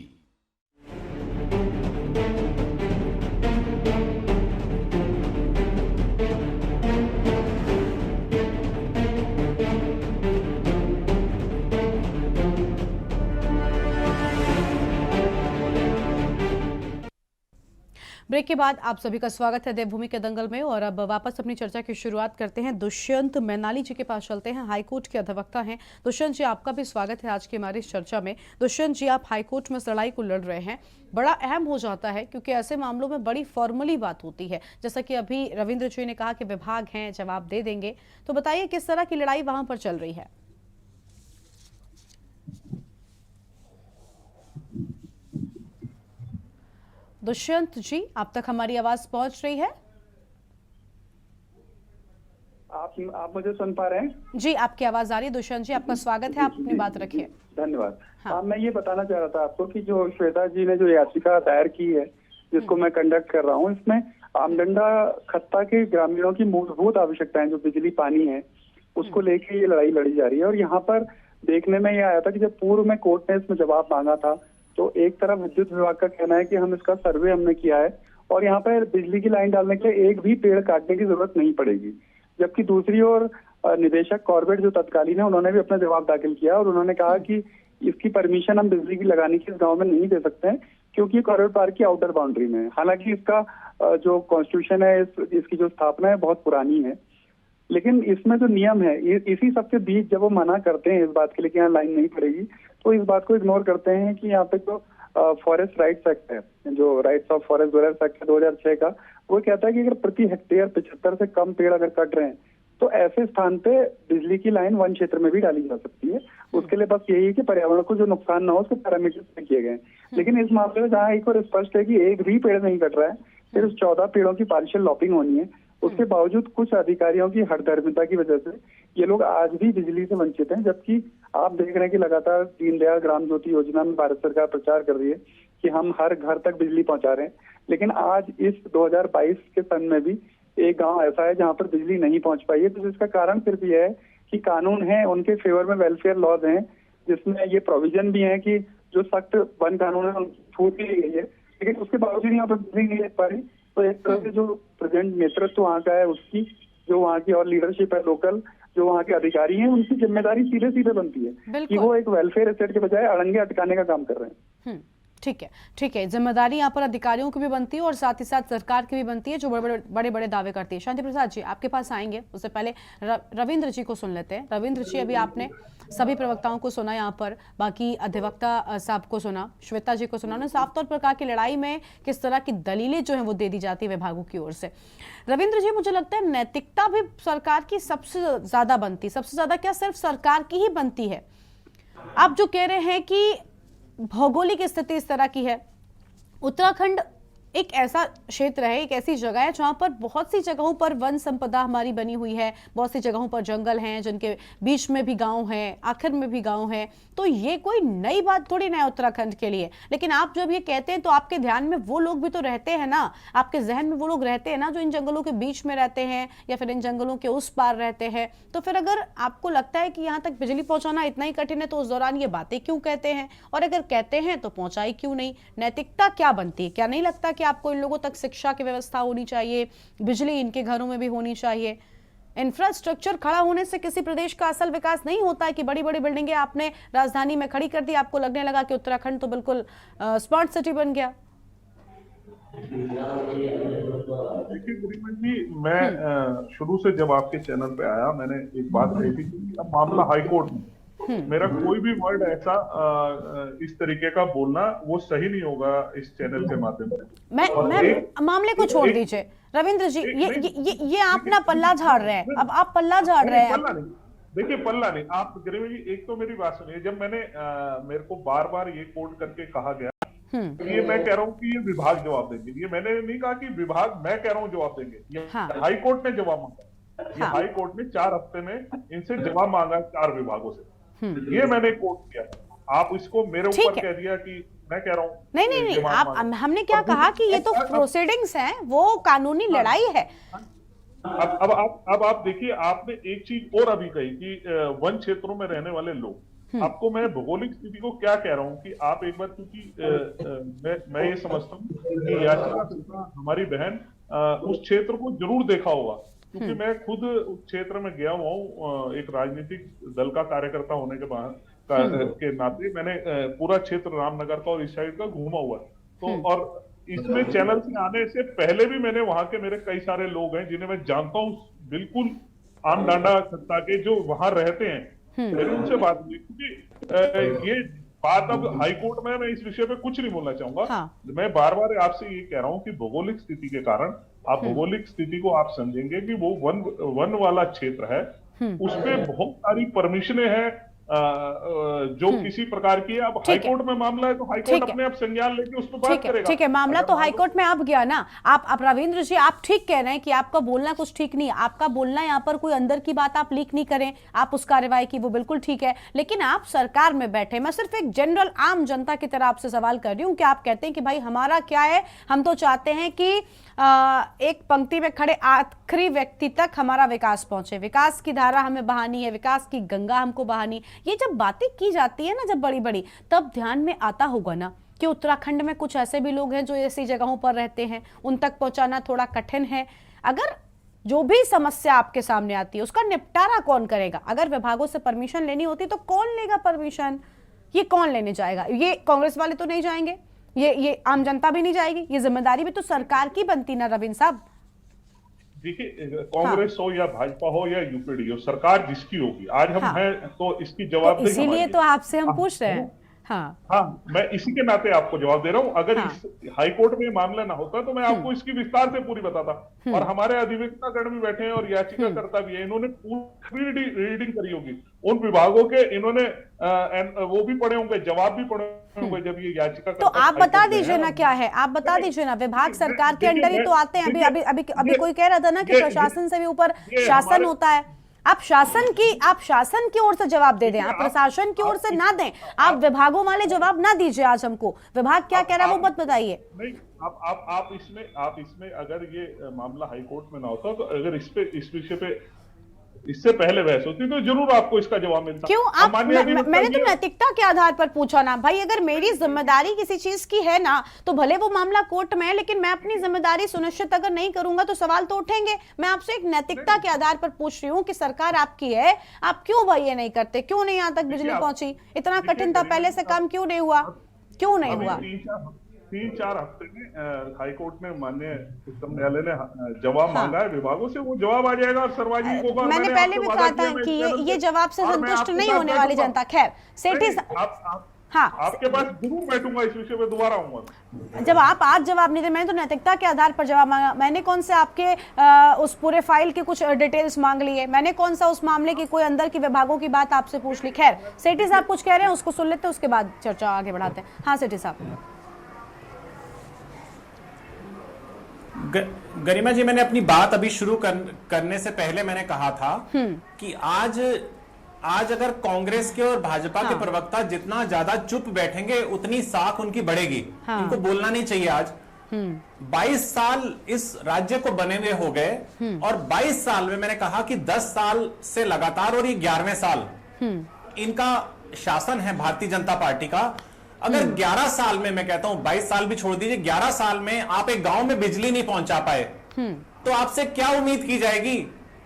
ब्रेक के बाद आप सभी का स्वागत है देवभूमि के दंगल में। और अब वापस अपनी चर्चा की शुरुआत करते हैं। दुष्यंत मैनाली जी के पास चलते हैं, हाईकोर्ट के अधिवक्ता हैं। दुष्यंत जी, आपका भी स्वागत है आज की हमारी इस चर्चा में। दुष्यंत जी, आप हाईकोर्ट में इस लड़ाई को लड़ रहे हैं, बड़ा अहम हो जाता है क्योंकि ऐसे मामलों में बड़ी फॉर्मली बात होती है। जैसा कि अभी रविंद्र जी ने कहा कि विभाग हैं, जवाब दे देंगे, तो बताइए किस तरह की लड़ाई वहां पर चल रही है। दुष्यंत जी, आप तक हमारी आवाज पहुंच रही है? आप मुझे सुन पा रहे हैं? जी, आपकी आवाज आ रही है। दुष्यंत जी, आपका स्वागत है, आप अपनी बात रखिए। धन्यवाद। हाँ, मैं ये बताना चाह रहा था आपको कि जो श्वेता जी ने जो याचिका दायर की है, जिसको मैं कंडक्ट कर रहा हूँ, इसमें आमडंडा खत्ता के ग्रामीणों की मूलभूत आवश्यकताएं जो बिजली पानी है, उसको लेके ये लड़ाई लड़ी जा रही है। और यहाँ पर देखने में ये आया था कि जब पूर्व में कोर्ट ने इसमें जवाब मांगा था, तो एक तरफ विद्युत विभाग का कहना है कि हम इसका सर्वे हमने किया है और यहाँ पर बिजली की लाइन डालने के लिए एक भी पेड़ काटने की जरूरत नहीं पड़ेगी। जबकि दूसरी ओर निदेशक कॉर्बेट जो तत्कालीन है, उन्होंने भी अपना जवाब दाखिल किया और उन्होंने कहा कि इसकी परमिशन हम बिजली की लगाने की इस गाँव में नहीं दे सकते हैं क्योंकि कॉर्बेट पार्क की आउटर बाउंड्री में है। हालांकि इसका जो कॉन्स्टिट्यूशन है, इसकी जो स्थापना है बहुत पुरानी है, लेकिन इसमें जो नियम है, इसी सबके बीच जब वो मना करते हैं इस बात के लिए कि यहाँ लाइन नहीं पड़ेगी, तो इस बात को इग्नोर करते हैं कि यहाँ पे जो फॉरेस्ट राइट्स एक्ट है, जो rights of forest where act है 2006 का, वो कहता है कि अगर प्रति हेक्टेयर 75 से कम पेड़ अगर कट रहे हैं तो ऐसे स्थान पे बिजली की लाइन वन क्षेत्र में भी डाली जा सकती है। उसके लिए बस यही है कि पर्यावरण को जो नुकसान ना हो, उसके पैरामीटर्स तय किए गए। लेकिन इस मामले में जहाँ एक और स्पष्ट है कि एक भी पेड़ नहीं कट रहा है, सिर्फ 14 पेड़ों की पार्शियल लॉपिंग होनी है, उसके बावजूद कुछ अधिकारियों की हठधर्मिता की वजह से ये लोग आज भी बिजली से वंचित हैं। जबकि आप देख रहे हैं कि लगातार दीनदयाल ग्राम ज्योति योजना में भारत सरकार प्रचार कर रही है कि हम हर घर तक बिजली पहुंचा रहे हैं, लेकिन आज इस 2022 के सन में भी एक गांव ऐसा है जहां पर बिजली नहीं पहुंच पाई है। तो जिसका कारण सिर्फ ये है कि कानून है, उनके फेवर में वेलफेयर लॉज हैं, जिसमें ये प्रोविजन भी है कि जो सख्त वन कानून है उनकी छूट दी गई है, लेकिन उसके बावजूद यहाँ पर बिजली नहीं लग पा रही। तो एक तरह से जो प्रेजेंट नेतृत्व वहाँ का है, उसकी जो वहाँ की और लीडरशिप है लोकल, जो वहाँ के अधिकारी हैं, उनकी जिम्मेदारी सीधे सीधे बनती है कि वो एक वेलफेयर एसेट के बजाय अड़ंगे अटकाने का काम कर रहे हैं। ठीक है, जिम्मेदारी यहाँ पर अधिकारियों की भी बनती है और साथ ही साथ सरकार की भी बनती है जो बड़े बड़े दावे करती है। शांति प्रसाद जी आपके पास आएंगे, उससे पहले रविंद्र जी को सुन लेते हैं। रविंद्र जी, अभी आपने सभी प्रवक्ताओं को सुना, यहाँ पर बाकी अधिवक्ता साहब को सुना, श्वेता जी को सुना, उन्होंने साफ तौर पर कहा कि लड़ाई में किस तरह की दलीलें जो है वो दे दी जाती है विभागों की ओर से। रविंद्र जी, मुझे लगता है नैतिकता भी सरकार की सबसे ज्यादा बनती, सबसे ज्यादा क्या सिर्फ सरकार की ही बनती है? आप जो कह रहे हैं कि भौगोलिक स्थिति इस तरह की है, उत्तराखंड एक ऐसा क्षेत्र है, एक ऐसी जगह है जहां पर बहुत सी जगहों पर वन संपदा हमारी बनी हुई है, बहुत सी जगहों पर जंगल हैं, जिनके बीच में भी गांव हैं, आखिर में भी गांव हैं। तो ये कोई नई बात थोड़ी ना है उत्तराखंड के लिए। लेकिन आप जब ये कहते हैं तो आपके ध्यान में वो लोग भी तो रहते हैं ना, आपके जहन में वो लोग रहते हैं ना जो इन जंगलों के बीच में रहते हैं या फिर इन जंगलों के उस पार रहते हैं। तो फिर अगर आपको लगता है कि यहाँ तक बिजली पहुंचाना इतना ही कठिन है तो उस दौरान ये बातें क्यों कहते हैं? और अगर कहते हैं तो पहुंचाई क्यों नहीं? नैतिकता क्या बनती है? क्या नहीं लगता कि आपको इन लोगों तक शिक्षा की व्यवस्था होनी चाहिए, बिजली इनके घरों में भी होनी चाहिए? इंफ्रास्ट्रक्चर खड़ा होने से किसी प्रदेश का असल विकास नहीं होता है कि बड़ी बड़ी बिल्डिंगें आपने राजधानी में खड़ी कर दी, आपको लगने लगा कि उत्तराखंड तो बिल्कुल स्मार्ट सिटी बन गया। देखिए गुरीमन जी, मैं शुरू से जब आपके चैनल पे आया मैंने एक बात कही थी कि अब मामला हाईकोर्ट में, मेरा कोई भी वर्ड ऐसा इस तरीके का बोलना वो सही नहीं होगा इस चैनल के माध्यम से। मैं मामले को छोड़ दीजिए रविंद्र जी, ये आप ना पल्ला झाड़ रहे हैं, अब आप पल्ला झाड़ रहे हैं। पल्ला नहीं, देखिए पल्ला नहीं, आप गुरीमन जी एक तो मेरी बात सुनिए। जब मैंने मेरे को बार बार ये कोट करके कहा गया, ये मैं कह रहा हूँ कि ये विभाग जवाब देंगे, ये मैंने नहीं कहा कि विभाग, मैं कह रहा हूँ जवाब देंगे। ये हाई कोर्ट ने जवाब मांगा, ये हाई कोर्ट ने 4 हफ्ते में इनसे जवाब मांगा 4 विभागों से, ये मैंने कोट किया। आप इसको मेरे ऊपर कह दिया कि मैं कह रहा हूँ नहीं, आप हमने क्या कहा कि ये तो प्रोसीडिंग्स हैं, वो कानूनी लड़ाई है। अब आप देखिए, आपने एक चीज और अभी कही कि वन क्षेत्रों में रहने वाले लोग, आपको मैं भौगोलिक स्थिति को क्या कह रहा हूँ कि आप एक बार, क्योंकि मैं ये समझता हूँ कि याचिका हमारी बहन उस क्षेत्र को जरूर देखा होगा, क्योंकि मैं खुद उस क्षेत्र में गया हुआ हूँ, एक राजनीतिक दल का कार्यकर्ता होने के नाते मैंने पूरा क्षेत्र रामनगर का और इस साइड का घूमा हुआ। तो और इसमें चैनल से आने से पहले भी मैंने वहां के, मेरे कई सारे लोग हैं जिन्हें मैं जानता हूँ, बिल्कुल आम डांडा खत्ता के जो वहां रहते हैं, मैंने उनसे बात की। क्योंकि ये बात अब हाईकोर्ट में, मैं इस विषय पे कुछ नहीं बोलना चाहूंगा। मैं बार बार आपसे ये कह रहा हूँ कि भौगोलिक स्थिति के कारण, आप भौगोलिक स्थिति को आप समझेंगे कि वो वन वाला क्षेत्र है, उसपे बहुत सारी परमिशनें हैं जो किसी प्रकार की है। अब हाईकोर्ट में मामला है तो हाईकोर्ट अपने आप संज्ञान लेके उस पर बात करेगा। ठीक है, मामला तो हाईकोर्ट में आप गया ना। आप रविंद्र जी, आप ठीक कह रहे हैं कि आपका बोलना कुछ ठीक नहीं है, आपका बोलना यहाँ पर कोई अंदर की बात आप लीक नहीं करें, आप उस कार्यवाही की, वो बिल्कुल ठीक है। लेकिन आप सरकार में बैठे, मैं सिर्फ एक जनरल आम जनता की तरह आपसे सवाल कर रही हूँ कि आप कहते हैं कि भाई हमारा क्या है, हम तो चाहते हैं कि एक पंक्ति में खड़े आखिरी व्यक्ति तक हमारा विकास पहुंचे, विकास की धारा हमें बहानी है, विकास की गंगा हमको बहानी। ये जब बातें की जाती है ना, जब बड़ी बड़ी, तब ध्यान में आता होगा ना कि उत्तराखंड में कुछ ऐसे भी लोग हैं जो ऐसी जगहों पर रहते हैं, उन तक पहुंचाना थोड़ा कठिन है। अगर जो भी समस्या आपके सामने आती है उसका निपटारा कौन करेगा? अगर विभागों से परमिशन लेनी होती तो कौन लेगा परमिशन? ये कौन लेने जाएगा? ये कांग्रेस वाले तो नहीं जाएंगे, ये आम जनता भी नहीं जाएगी, ये जिम्मेदारी भी तो सरकार की बनती ना रविंद्र साहब। देखिए, कांग्रेस हो या भाजपा हो या यूपीडी हो, सरकार जिसकी होगी, आज हम हैं तो इसकी जवाबदेही, इसीलिए तो आपसे हम पूछ रहे हैं। हाँ, मैं इसी के नाते आपको जवाब दे रहा हूँ। अगर इस हाईकोर्ट में मामला ना होता तो मैं आपको इसकी विस्तार से पूरी बताता। और हमारे अधिवक्तागण भी बैठे हैं और याचिकाकर्ता भी है, इन्होंने पूरी रीडिंग करी होगी उन विभागों के, इन्होंने वो भी पढ़े होंगे, जवाब भी पढ़े होंगे जब ये याचिका। तो आप बता दीजिए ना क्या है, आप बता दीजिए ना। विभाग सरकार के अंडर ही तो आते हैं। अभी कोई कह रहा था ना कि प्रशासन से भी ऊपर शासन होता है। आप शासन की ओर से जवाब दे दें, आप प्रशासन की ओर से ना दें, आप विभागों वाले जवाब ना दीजिए। आज हमको विभाग क्या कह रहा है वो मत बताइए। नहीं, आप इसमें अगर ये मामला हाईकोर्ट में ना होता तो अगर इस विषय पे इससे पहले बहस होती तो जरूर आपको इसका जवाब मिलता। क्यों आप मैंने तो नैतिकता के आधार पर पूछा ना भाई। अगर मेरी जिम्मेदारी किसी चीज की है ना, तो भले वो मामला कोर्ट में है, लेकिन मैं अपनी जिम्मेदारी सुनिश्चित अगर नहीं करूंगा तो सवाल तो उठेंगे। मैं आपसे एक नैतिकता के आधार पर पूछ रही हूँ कि सरकार आपकी है, आप क्यों भाई ये नहीं करते? क्यों नहीं यहाँ तक बिजली पहुंची? इतना कठिन था, पहले से काम क्यों नहीं हुआ? क्यों नहीं हुआ? 3-4 हफ्ते में हाईकोर्ट ने, माननीय उच्चतम न्यायालय ने जवाब मांगा है विभागों से, वो जवाब आ जाएगा और सर्वाधिक होगा। मैंने पहले भी कहा था कि ये जवाब से संतुष्ट नहीं होने वाली जनता। खैर सेठी हाँ, आपके पास जरूर बैठूंगा, इस विषय पे दोबारा आऊंगा। जब आप आज जवाब नहीं दे, मैंने तो नैतिकता के आधार पर जवाब मांगा। मैंने कौन से आपके उस पूरे फाइल की कुछ डिटेल्स मांग ली है? मैंने कौन सा उस मामले की कोई अंदर की विभागों की बात आपसे पूछ ली? खैर सेठी साहब कुछ कह रहे हैं, उसको सुन लेते हैं, उसके बाद चर्चा आगे बढ़ाते हैं। हाँ सेठी साहब। गरिमा जी, मैंने अपनी बात अभी शुरू करने से पहले मैंने कहा था कि आज अगर कांग्रेस के और भाजपा के प्रवक्ता जितना ज्यादा चुप बैठेंगे उतनी साख उनकी बढ़ेगी। इनको बोलना नहीं चाहिए। आज 22 साल इस राज्य को बने हुए हो गए और 22 साल में मैंने कहा कि 10 साल से लगातार और ये 11वें साल इनका शासन है भारतीय जनता पार्टी का। अगर 11 साल में, मैं कहता हूं 22 साल भी छोड़ दीजिए, 11 साल में आप एक गांव में बिजली नहीं पहुंचा पाए तो आपसे क्या उम्मीद की जाएगी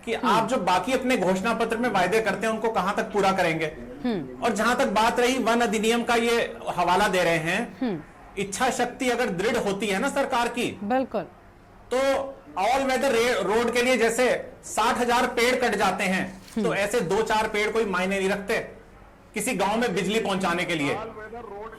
कि आप जो बाकी अपने घोषणा पत्र में वायदे करते हैं उनको कहां तक पूरा करेंगे? और जहां तक बात रही वन अधिनियम का, ये हवाला दे रहे हैं, इच्छा शक्ति अगर दृढ़ होती है ना सरकार की, बिल्कुल, तो ऑल वेदर रोड के लिए जैसे 60,000 पेड़ कट जाते हैं तो ऐसे 2-4 पेड़ कोई मायने नहीं रखते किसी गांव में बिजली पहुंचाने के लिए।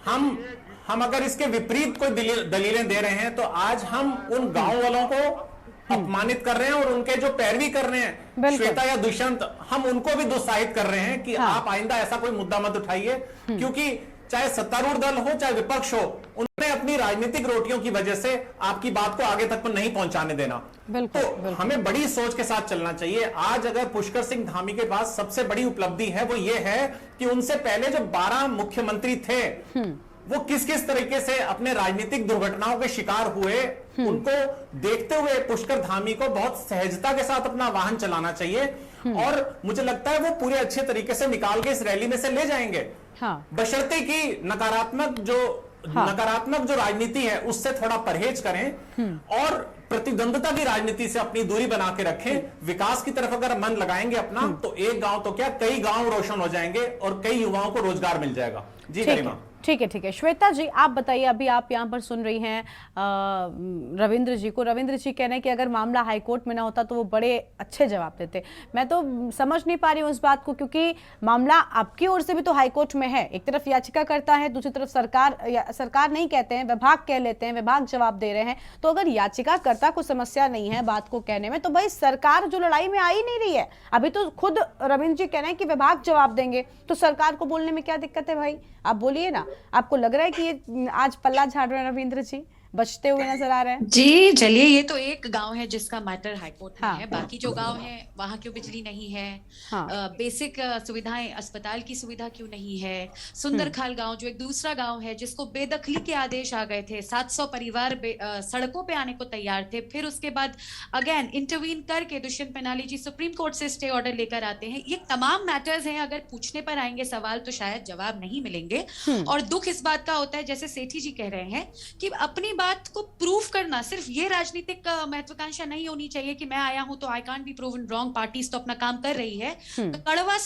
हम अगर इसके विपरीत कोई दलीलें दे रहे हैं तो आज हम उन गांव वालों को अपमानित कर रहे हैं और उनके जो पैरवी कर रहे हैं श्वेता या दुष्यंत, हम उनको भी दुस्साहित कर रहे हैं कि आप आइंदा ऐसा कोई मुद्दा मत उठाइए, क्योंकि चाहे सत्तारूढ़ दल हो चाहे विपक्ष हो, उन्होंने अपनी राजनीतिक रोटियों की वजह से आपकी बात को आगे तक नहीं पहुंचाने देना। तो हमें बड़ी सोच के साथ चलना चाहिए। आज अगर पुष्कर सिंह धामी के पास सबसे बड़ी उपलब्धि है वो ये है कि उनसे पहले जो 12 मुख्यमंत्री थे वो किस किस तरीके से अपने राजनीतिक दुर्घटनाओं के शिकार हुए, उनको देखते हुए पुष्कर धामी को बहुत सहजता के साथ अपना वाहन चलाना चाहिए और मुझे लगता है वो पूरे अच्छे तरीके से निकाल के इस रैली में से ले जाएंगे। बशर्ते कि नकारात्मक जो राजनीति है उससे थोड़ा परहेज करें और प्रतिद्वंदता की राजनीति से अपनी दूरी बना के रखें। विकास की तरफ अगर मन लगाएंगे अपना तो एक गांव तो क्या कई गांव रोशन हो जाएंगे और कई युवाओं को रोजगार मिल जाएगा। जी गरिमा। ठीक है श्वेता जी, आप बताइए, अभी आप यहाँ पर सुन रही हैं रविंद्र जी को। रविंद्र जी कह रहे हैं कि अगर मामला हाईकोर्ट में ना होता तो वो बड़े अच्छे जवाब देते। मैं तो समझ नहीं पा रही हूँ इस बात को, क्योंकि मामला आपकी ओर से भी तो हाईकोर्ट में है। एक तरफ याचिका करता है, दूसरी तरफ सरकार नहीं कहते हैं, विभाग कह लेते हैं, विभाग जवाब दे रहे हैं। तो अगर याचिका करता कोई समस्या नहीं है बात को कहने में, तो भाई सरकार जो लड़ाई में आ ही नहीं रही है। अभी तो खुद रविंद्र जी कह रहे हैं कि विभाग जवाब देंगे, तो सरकार को बोलने में क्या दिक्कत है भाई? आप बोलिए ना। आपको लग रहा है कि ये आज पल्ला झाड़ रहे हैं रविंद्र जी, बचते हुए नजर आ रहे हैं? जी चलिए, ये तो एक गांव है जिसका मैटर हाईकोर्ट में है। बाकी जो गांव है वहां क्यों बिजली नहीं है? बेसिक सुविधाएं, अस्पताल की सुविधा क्यों नहीं है? सुंदरखाल गांव जो एक दूसरा गांव है जिसको बेदखली के आदेश आ गए थे, 700 परिवार सड़कों पे आने को तैयार थे, फिर उसके बाद अगेन इंटरवीन करके दुष्यंत पैनाली जी सुप्रीम कोर्ट से स्टे ऑर्डर लेकर आते हैं। ये तमाम मैटर्स हैं, अगर पूछने पर आएंगे सवाल तो शायद जवाब नहीं मिलेंगे। और दुख इस बात का होता है, जैसे सेठी जी कह रहे हैं, कि अपनी बात को प्रूव करना सिर्फ ये राजनीतिक महत्वाकांक्षा नहीं होनी चाहिए कि मैं आया हूं तो I can't be proven wrong, parties तो अपना काम कर रही है। कड़वा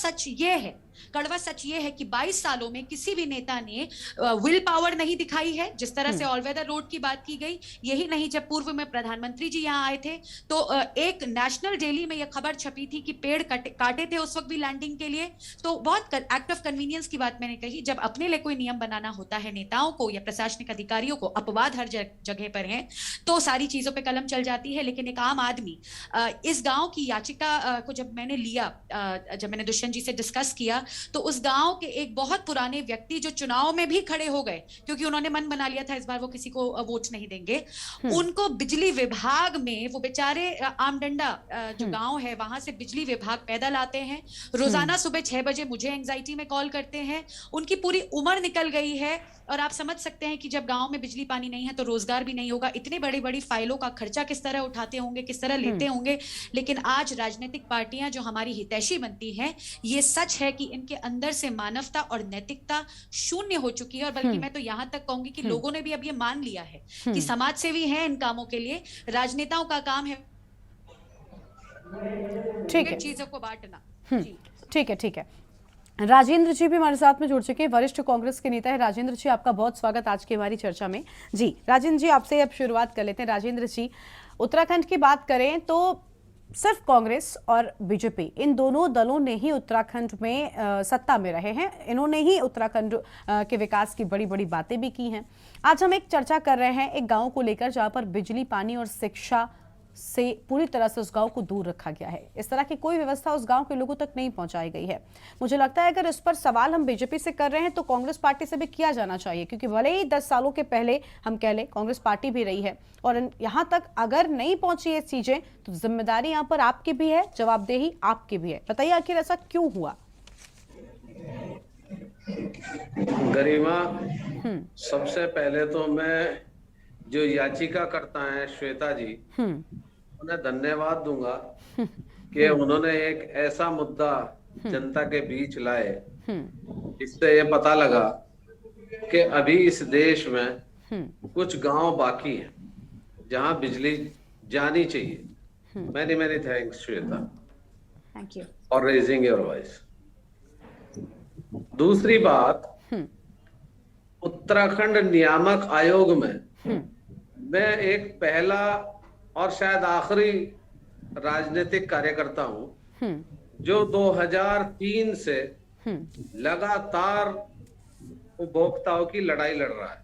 सच ये है कि 22 सालों में किसी भी नेता ने विल पावर नहीं दिखाई है। जिस तरह से ऑल वेदर रोड की बात की गई, यही नहीं, जब पूर्व में प्रधानमंत्री जी यहाँ आए थे तो एक नेशनल डेली में यह खबर छपी थी कि पेड़ काटे थे उस वक्त भी लैंडिंग के लिए। तो बहुत एक्ट ऑफ कन्वीनियंस की बात मैंने कही। जब अपने लिए कोई नियम बनाना होता है नेताओं को या प्रशासनिक अधिकारियों को, अपवाद हर जगह पर हैं, तो सारी चीजों पर कलम चल जाती है। लेकिन एक आम आदमी इस गांव की याचिका को जब मैंने दुष्यंत जी से डिस्कस किया तो उस गांव के एक बहुत पुराने व्यक्ति जो चुनाव में भी खड़े हो गए क्योंकि उन्होंने मन बना लिया था इस बार वो किसी को वोट नहीं देंगे, उनको बिजली विभाग में, वो बेचारे आमडंडा जो गांव है वहां से बिजली विभाग पैदल आते हैं, रोजाना सुबह 6 बजे मुझे एंजाइटी में कॉल करते हैं। उनकी पूरी उम्र निकल गई है और आप समझ सकते हैं कि जब गांव में बिजली पानी नहीं है तो रोजगार भी नहीं होगा। इतनी बड़ी बड़ी फाइलों का खर्चा किस तरह उठाते होंगे, किस तरह लेते होंगे। लेकिन आज राजनीतिक पार्टियां जो हमारी हितैषी बनती हैं, ये सच है कि इनके अंदर से मानवता और नैतिकता शून्य हो चुकी है। और बल्कि मैं तो यहां तक कहूंगी कि लोगों ने भी अब ये मान लिया है कि समाज सेवी हैं इन कामों के लिए, राजनेताओं का काम है ठीक है चीजों को बांटना। ठीक है राजेंद्र जी भी हमारे साथ में जुड़ चुके हैं, वरिष्ठ कांग्रेस के नेता है। राजेंद्र जी, आपका बहुत स्वागत आज की हमारी चर्चा में। जी राजेंद्र जी, आपसे अब शुरुआत कर लेते हैं। राजेंद्र जी, उत्तराखंड की बात करें तो सिर्फ कांग्रेस और बीजेपी, इन दोनों दलों ने ही उत्तराखंड में सत्ता में रहे हैं। इन्होंने ही उत्तराखंड के विकास की बड़ी बड़ी बातें भी की हैं। आज हम एक चर्चा कर रहे हैं एक गांव को लेकर जहां पर बिजली, पानी और शिक्षा से पूरी तरह से उस गांव को दूर रखा गया है। इस तरह की कोई व्यवस्था उस गांव के लोगों तक नहीं पहुंचाई गई है। मुझे लगता है अगर इस पर सवाल हम बीजेपी से कर रहे हैं तो कांग्रेस पार्टी से भी किया जाना चाहिए, क्योंकि भले ही 10 सालों के पहले हम कह लें कांग्रेस पार्टी भी रही है और यहां तक अगर नहीं पहुंची ये चीजें तो जिम्मेदारी यहां पर आपकी भी है, जवाबदेही आपकी भी है। बताइए आखिर ऐसा क्यों हुआ? गरिमा, सबसे पहले तो मैं जो याचिका करता है श्वेता जी, उन्हें धन्यवाद दूंगा कि उन्होंने एक ऐसा मुद्दा जनता के बीच लाए जिससे ये पता लगा कि अभी इस देश में कुछ गांव बाकी हैं जहां बिजली जानी चाहिए। Many thanks Shweta, thank you for raising your voice. दूसरी बात, उत्तराखंड नियामक आयोग में मैं एक पहला और शायद आखिरी राजनीतिक कार्यकर्ता हूं जो 2003 से लगातार उपभोक्ताओं की लड़ाई लड़ रहा है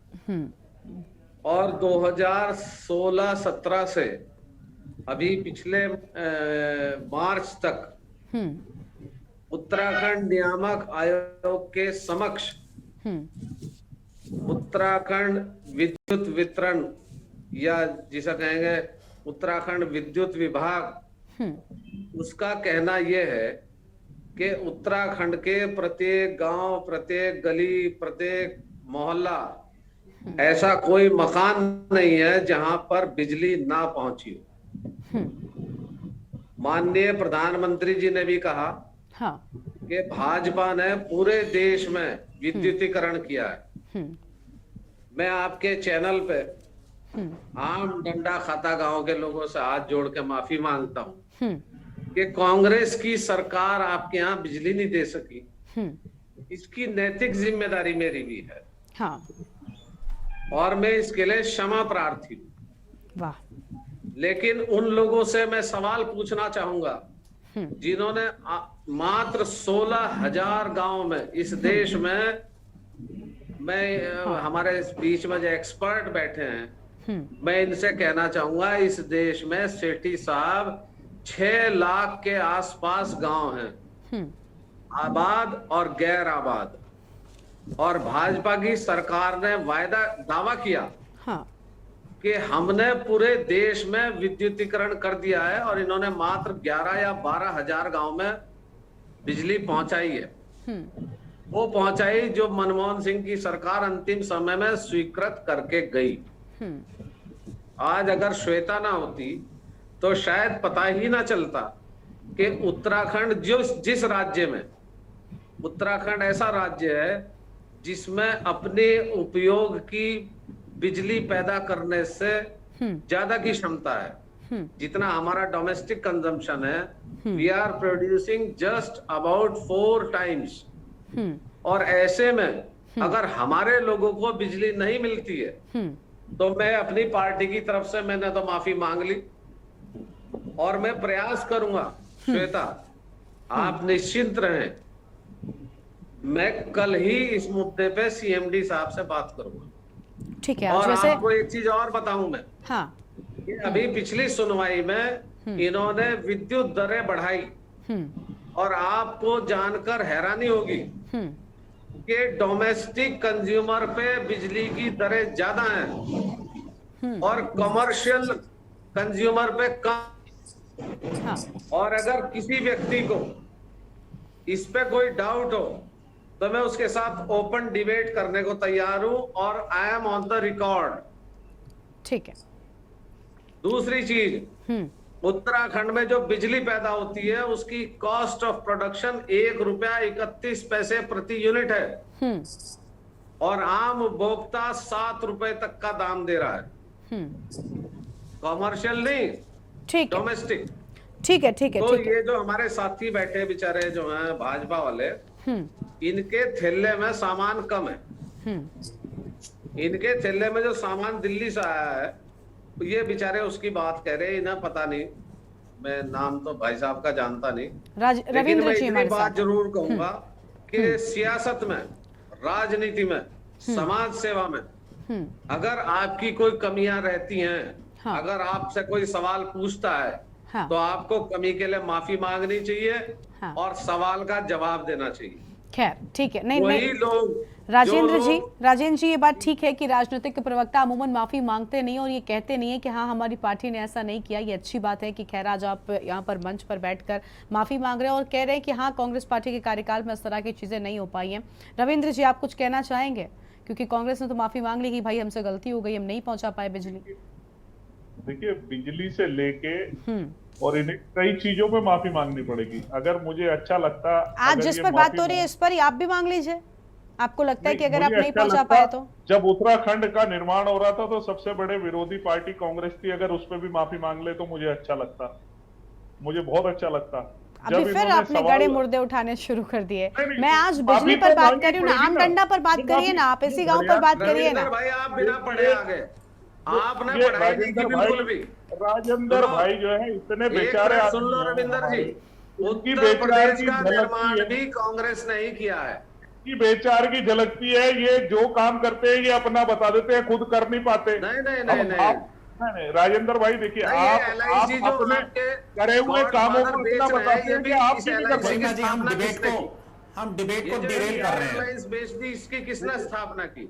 और 2016-17 से अभी पिछले मार्च तक उत्तराखंड नियामक आयोग के समक्ष उत्तराखंड विद्युत वितरण या जिसे कहेंगे उत्तराखंड विद्युत विभाग, उसका कहना यह है कि उत्तराखंड के प्रत्येक गांव, प्रत्येक गली, प्रत्येक मोहल्ला ऐसा कोई मकान नहीं है जहां पर बिजली ना पहुंची हो। माननीय प्रधानमंत्री जी ने भी कहा कि भाजपा ने पूरे देश में विद्युतीकरण किया है। मैं आपके चैनल पे आम डंडा खाता गांव के लोगों से हाथ जोड़ के माफी मांगता हूं कि कांग्रेस की सरकार आपके यहाँ बिजली नहीं दे सकी, इसकी नैतिक जिम्मेदारी मेरी भी है। और मैं इसके लिए क्षमा प्रार्थी हूं। लेकिन उन लोगों से मैं सवाल पूछना चाहूंगा जिन्होंने मात्र 16,000 गांव में इस देश में, मैं हमारे इस बीच में जो एक्सपर्ट बैठे हैं, मैं इनसे कहना चाहूंगा इस देश में सेठी साहब 6 लाख के आसपास गांव हैं, आबाद और गैर आबाद, और भाजपा की सरकार ने दावा किया कि हमने पूरे देश में विद्युतीकरण कर दिया है और इन्होंने मात्र 11 या 12 हजार गांव में बिजली पहुंचाई है। वो पहुंचाई जो मनमोहन सिंह की सरकार अंतिम समय में स्वीकृत करके गई। आज अगर श्वेता ना होती तो शायद पता ही ना चलता कि उत्तराखंड जिस राज्य में, उत्तराखंड ऐसा राज्य है जिसमें अपने उपयोग की बिजली पैदा करने से ज्यादा की क्षमता है जितना हमारा डोमेस्टिक कंजम्पशन है। We are producing just about 4 times. और ऐसे में अगर हमारे लोगों को बिजली नहीं मिलती है तो मैं अपनी पार्टी की तरफ से मैंने तो माफी मांग ली और मैं प्रयास करूंगा। श्वेता, आप निश्चिंत रहें, मैं कल ही इस मुद्दे पे सीएमडी साहब से बात करूंगा। ठीक है। और आपको एक चीज और बताऊं मैं, कि अभी पिछली सुनवाई में इन्होंने विद्युत दरें बढ़ाई और आपको जानकर हैरानी होगी कि डोमेस्टिक कंज्यूमर पे बिजली की दरें ज्यादा हैं और कमर्शियल कंज्यूमर पे कम। और अगर किसी व्यक्ति को इस पे कोई डाउट हो तो मैं उसके साथ ओपन डिबेट करने को तैयार हूं और I am on the record. ठीक है। दूसरी चीज, उत्तराखंड में जो बिजली पैदा होती है उसकी कॉस्ट ऑफ प्रोडक्शन ₹1.31 प्रति यूनिट है और आम उपभोक्ता 7 रुपए तक का दाम दे रहा है। कॉमर्शियल नहीं, ठीक, डोमेस्टिक। ठीक है। तो ये जो हमारे साथी बैठे बेचारे जो हैं भाजपा वाले, इनके थैले में सामान कम है। इनके थैले में जो सामान दिल्ली से आया है, ये बेचारे उसकी बात कह रहे हैं, इन्हें पता नहीं, मैं नाम तो भाई साहब का जानता नहीं, लेकिन मैं इतनी बात जरूर कहूंगा कि सियासत में, राजनीति में, समाज सेवा में अगर आपकी कोई कमियां रहती हैं, अगर आपसे कोई सवाल पूछता है तो आपको कमी के लिए माफी मांगनी चाहिए और सवाल का जवाब देना चाहिए। खैर ठीक है, नहीं वही लोग राजेंद्र जी ये बात ठीक है कि राजनीतिक प्रवक्ता अमूमन माफी मांगते नहीं और ये कहते नहीं है कि हाँ हमारी पार्टी ने ऐसा नहीं किया। ये अच्छी बात है कि खैर आज आप यहाँ पर मंच पर बैठकर माफी मांग रहे हैं और कह रहे हैं कि हाँ कांग्रेस पार्टी के कार्यकाल में इस तरह की चीजें नहीं हो पाई हैं। रविंद्र जी आप कुछ कहना चाहेंगे, क्योंकि कांग्रेस ने तो माफी मांग ली कि भाई हमसे गलती हो गई, हम नहीं पहुंचा पाए बिजली। देखिए बिजली से लेके और इन्हें कई चीजों पे माफी मांगनी पड़ेगी। अगर मुझे अच्छा लगता, आज जिस पर बात हो रही है इस पर ही आप भी मांग लीजिए। आपको लगता है कि अगर आप नहीं पहुंचा पाए तो? जब उत्तराखंड का निर्माण हो रहा था तो सबसे बड़े विरोधी पार्टी कांग्रेस थी, अगर उस पर भी माफी मांग ले तो मुझे अच्छा लगता, मुझे बहुत अच्छा लगता। अभी फिर आपने गड़े मुर्दे उठाने शुरू कर दिए। मैं आज बिजली पर बात कर रही हूँ ना, आम डंडा पर बात करिए ना, आप इसी गाँव पर बात करिए ना। भाई आप बिना पढ़े आ गए, आपने पढ़ाई नहीं की बिल्कुल भी। राजेंद्र भाई जो है इतने बेचारे, सुन लो रविंदर जी, उत्तर प्रदेश का निर्माण भी कांग्रेस ने ही किया है। की बेचार की झलकती है, ये जो काम करते हैं ये अपना बता देते हैं, खुद कर नहीं पाते। नहीं राजेंद्र भाई देखिए, आप अपने करे हुए कामों को इतना बताते हैं कि आप हम डिबेट को डिरेल कर रहे हैं। बेच दी, इसकी किसने स्थापना की?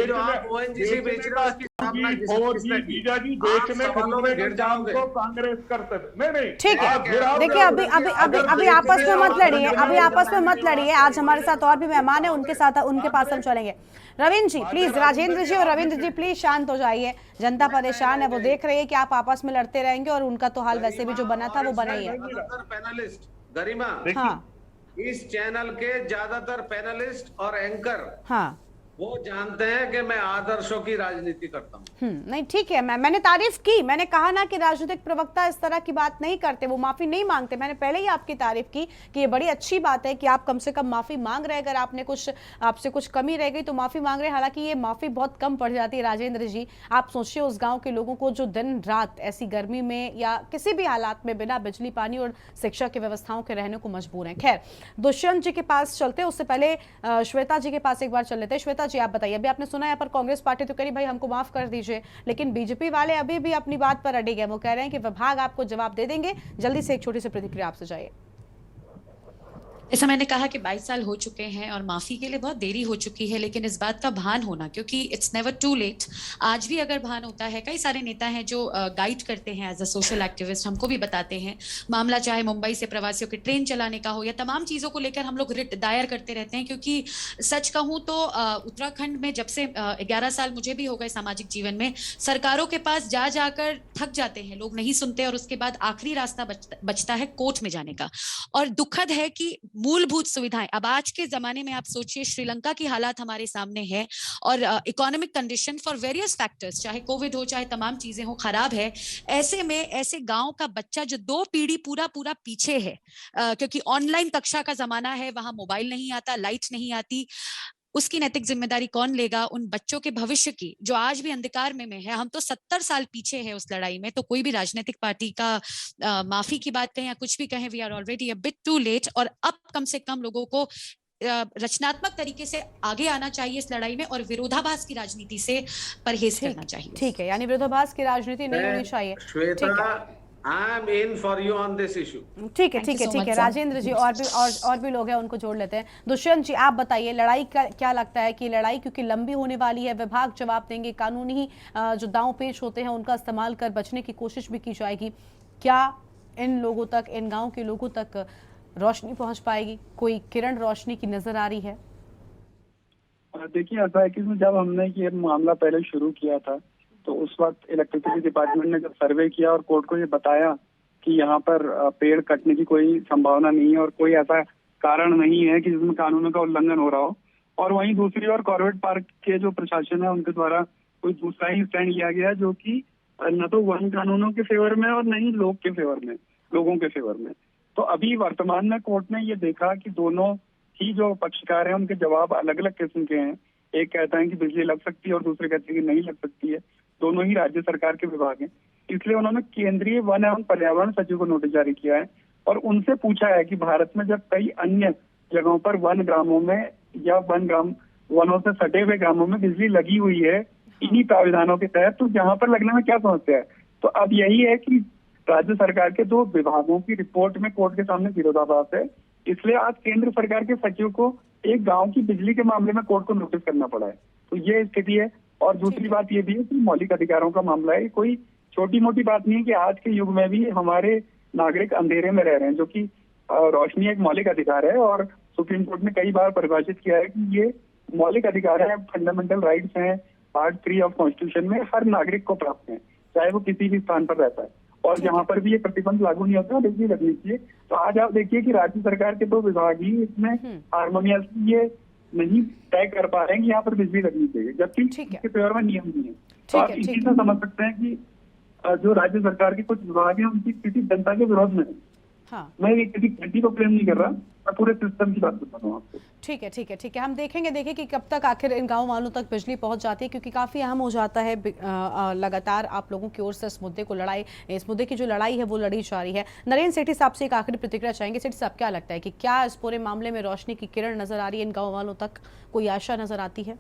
जो आप ओएनजीसी बेच रहे हो उसकी स्थापना किसने की? बेचने खरीदने के काम को कांग्रेस करते थे। नहीं ठीक है, देखिए अभी आपस में मत लड़िए, अभी आपस में मत लड़िए। आज हमारे साथ और भी मेहमान है, उनके साथ उनके पास हम चलेंगे। रविंद्र जी प्लीज, राजेंद्र जी और रविंद्र जी प्लीज शांत हो जाइए। जनता परेशान है, वो देख रही है कि आप आपस में लड़ते रहेंगे और उनका तो हाल वैसे भी जो बना था वो बना ही है। पैनलिस्ट गरिमा, हाँ इस चैनल के ज्यादातर पैनलिस्ट और एंकर हाँ वो जानते हैं कि मैं आदर्शों की राजनीति करता हूँ। नहीं ठीक है, मैंने तारीफ की, मैंने कहा ना कि राजनीतिक प्रवक्ता इस तरह की बात नहीं करते, वो माफी नहीं मांगते। मैंने पहले ही आपकी तारीफ की कि ये बड़ी अच्छी बात है कि आप कम से कम माफी मांग रहे हैं। अगर आपसे कुछ कमी रह गई तो माफी मांग रहे हैं। हालांकि ये माफी बहुत कम पड़ जाती है। राजेंद्र जी आप सोचिए उस गाँव के लोगों को जो दिन रात ऐसी गर्मी में या किसी भी हालात में बिना बिजली पानी और शिक्षा की व्यवस्थाओं के रहने को मजबूर हैं। खैर दुष्यंत जी के पास चलते, उससे पहले श्वेता जी के पास एक बार चल लेते हैं। श्वेता जी आप बताइए, अभी आपने सुना यहाँ पर कांग्रेस पार्टी तो कह रही भाई हमको माफ कर दीजिए, लेकिन बीजेपी वाले अभी भी अपनी बात पर अड़े गए। वो कह रहे हैं कि विभाग आपको जवाब दे देंगे। जल्दी से एक छोटी सी प्रतिक्रिया आपसे चाहिए। जैसा मैंने कहा कि 22 साल हो चुके हैं और माफी के लिए बहुत देरी हो चुकी है, लेकिन इस बात का भान होना, क्योंकि इट्स नेवर टू लेट। आज भी अगर भान होता है, कई सारे नेता हैं जो गाइड करते हैं एज अ सोशल एक्टिविस्ट, हमको भी बताते हैं। मामला चाहे मुंबई से प्रवासियों की ट्रेन चलाने का हो या तमाम चीजों को लेकर हम लोग रिट दायर करते रहते हैं। क्योंकि सच कहूं तो उत्तराखंड में जब से 11 साल मुझे भी हो गए सामाजिक जीवन में, सरकारों के पास जा जाकर थक जाते हैं लोग, नहीं सुनते, और उसके बाद आखिरी रास्ता बचता है कोर्ट में जाने का। और दुखद है कि मूलभूत सुविधाएं, अब आज के जमाने में आप सोचिए श्रीलंका की हालात हमारे सामने है और economic condition for various factors, चाहे कोविड हो चाहे तमाम चीजें हो, खराब है। ऐसे में ऐसे गांव का बच्चा जो 2 पीढ़ी पूरा पीछे है, क्योंकि ऑनलाइन कक्षा का जमाना है, वहां मोबाइल नहीं आता, लाइट नहीं आती, उसकी नैतिक जिम्मेदारी कौन लेगा? उन बच्चों के भविष्य की जो आज भी अंधकार में है। हम तो 70 साल पीछे है उस लड़ाई में। तो कोई भी राजनीतिक पार्टी का माफी की बात कहें या कुछ भी कहें, we are already a bit too late. और अब कम से कम लोगों को रचनात्मक तरीके से आगे आना चाहिए इस लड़ाई में और विरोधाभास की राजनीति से परहेज करना चाहिए। ठीक है, यानी विरोधाभास की राजनीति नहीं होनी चाहिए। I am in for you on this issue. ठीक है राजेंद्र जी, और भी लोग हैं, उनको जोड़ लेते हैं। दुष्यंत जी आप बताइए, लड़ाई का क्या लगता है कि लड़ाई क्योंकि लंबी होने वाली है, विभाग जवाब देंगे, कानूनी जो दांव पेच होते हैं उनका इस्तेमाल कर बचने की कोशिश भी की जाएगी। क्या इन लोगों तक, इन गाँव के लोगों तक रोशनी पहुंच पाएगी? कोई किरण रोशनी की नजर आ रही है? देखिए ऐसा है कि जब हमने ये मामला पहले शुरू किया था तो उस वक्त इलेक्ट्रिसिटी डिपार्टमेंट ने जब सर्वे किया और कोर्ट को ये बताया कि यहाँ पर पेड़ कटने की कोई संभावना नहीं है और कोई ऐसा कारण नहीं है कि जिसमें कानूनों का उल्लंघन हो रहा हो, और वहीं दूसरी ओर कॉर्बेट पार्क के जो प्रशासन है उनके द्वारा कोई दूसरा ही स्टैंड लिया गया जो कि न तो वन कानूनों के फेवर में और न ही लोगों के फेवर में। तो अभी वर्तमान में कोर्ट ने ये देखा कि दोनों ही जो पक्षकार हैं उनके जवाब अलग अलग किस्म के हैं। एक कहता है कि बिजली लग सकती है और दूसरे कहते हैं कि नहीं लग सकती है। दोनों ही राज्य सरकार के विभाग हैं, इसलिए उन्होंने केंद्रीय वन एवं पर्यावरण सचिव को नोटिस जारी किया है और उनसे पूछा है कि भारत में जब कई अन्य जगहों पर वन ग्रामों में या वनों से सटे हुए ग्रामों में बिजली लगी हुई है इन्हीं प्राविधानों के तहत, तो यहाँ पर लगने में क्या समस्या है। तो अब यही है कि राज्य सरकार के दो विभागों की रिपोर्ट में कोर्ट के सामने विरोधाभास है, इसलिए आज केंद्र सरकार के सचिव को एक गांव की बिजली के मामले में कोर्ट को नोटिस करना पड़ा है। तो ये स्थिति है। और दूसरी बात ये भी है कि मौलिक अधिकारों का मामला है, कोई छोटी मोटी बात नहीं है कि आज के युग में भी हमारे नागरिक अंधेरे में रह रहे हैं, जो कि रोशनी एक मौलिक अधिकार है और सुप्रीम कोर्ट ने कई बार परिभाषित किया है कि ये मौलिक अधिकार है, फंडामेंटल राइट्स हैं, पार्ट 3 ऑफ कॉन्स्टिट्यूशन में हर नागरिक को प्राप्त है, चाहे वो किसी भी स्थान पर रहता है। और जहाँ पर भी ये प्रतिबंध लागू नहीं होता बिजली लगनी चाहिए। तो आज आप देखिए कि राज्य सरकार के दो विभाग ही इसमें हारमोनियस ये नहीं तय कर पा रहे हैं कि यहाँ पर बिजली लगनी चाहिए, जबकि इसके फेवर में नियम नहीं है। तो आप इसी से समझ सकते हैं कि जो राज्य सरकार के कुछ विभाग हैं उनकी स्थिति जनता के विरोध में है। हाँ। मैं किसी व्यक्ति को प्रेम नहीं कर रहा, मैं पूरे सिस्टम की बात बता रहा हूँ आपको। ठीक है, हम देखेंगे कि कब तक आखिर इन गांव वालों तक बिजली पहुंच जाती है, क्योंकि काफ़ी अहम हो जाता है। लगातार आप लोगों की ओर से इस मुद्दे की जो लड़ाई है वो लड़ी जा रही है। नरेंद्र सेठी साहब से एक आखिरी प्रतिक्रिया चाहेंगे। सेठी साहब, क्या लगता है कि क्या इस पूरे मामले में रोशनी की किरण नजर आ रही है, इन गाँव वालों तक कोई आशा नजर आती है?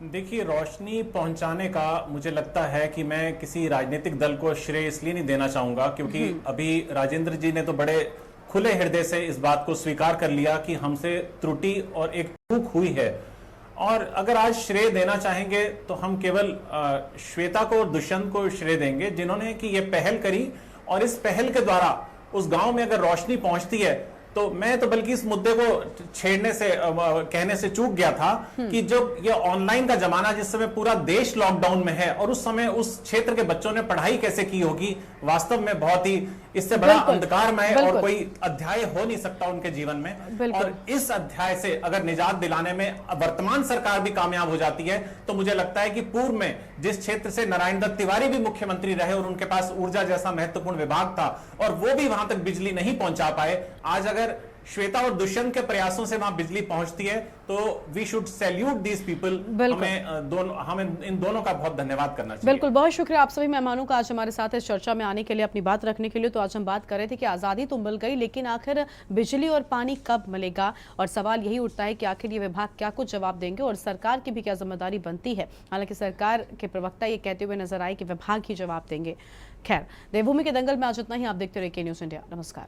देखिए, रोशनी पहुंचाने का मुझे लगता है कि मैं किसी राजनीतिक दल को श्रेय इसलिए नहीं देना चाहूंगा क्योंकि अभी राजेंद्र जी ने तो बड़े खुले हृदय से इस बात को स्वीकार कर लिया कि हमसे त्रुटि और एक चूक हुई है। और अगर आज श्रेय देना चाहेंगे तो हम केवल श्वेता को और दुष्यंत को श्रेय देंगे, जिन्होंने कि ये पहल करी और इस पहल के द्वारा उस गांव में अगर रोशनी पहुंचती है तो मैं तो बल्कि इस मुद्दे को छेड़ने से कहने से चूक गया था कि जो ये ऑनलाइन का जमाना जिस समय पूरा देश लॉकडाउन में है और उस समय उस क्षेत्र के बच्चों ने पढ़ाई कैसे की होगी, वास्तव में बहुत ही इससे बड़ा अंधकारमय और कोई अध्याय हो नहीं सकता उनके जीवन में। और इस अध्याय से अगर निजात दिलाने में वर्तमान सरकार भी कामयाब हो जाती है तो मुझे लगता है कि पूर्व में जिस क्षेत्र से नारायण दत्त तिवारी भी मुख्यमंत्री रहे और उनके पास ऊर्जा जैसा महत्वपूर्ण विभाग था और वो भी वहां तक बिजली नहीं पहुंचा पाए, आज अगर श्वेता और दुष्यंत के प्रयासों से वहां बिजली पहुंचती है तो we should salute these people. हमें इन दोनों का बहुत धन्यवाद करना चाहिए। बिल्कुल, बहुत शुक्रिया आप सभी मेहमानों का आज हमारे साथ इस चर्चा में आने के लिए, अपनी बात रखने के लिए। तो आज हम बात कर रहे थे कि आज़ादी तो मिल गई, लेकिन आखिर बिजली और पानी कब मिलेगा, और सवाल यही उठता है कि आखिर ये विभाग क्या कुछ जवाब देंगे और सरकार की भी क्या जिम्मेदारी बनती है। हालांकि सरकार के प्रवक्ता ये कहते हुए नजर आए कि विभाग ही जवाब देंगे। खैर, देवभूमि के दंगल में आज इतना ही। आप देखते रहिए के न्यूज़ इंडिया। नमस्कार।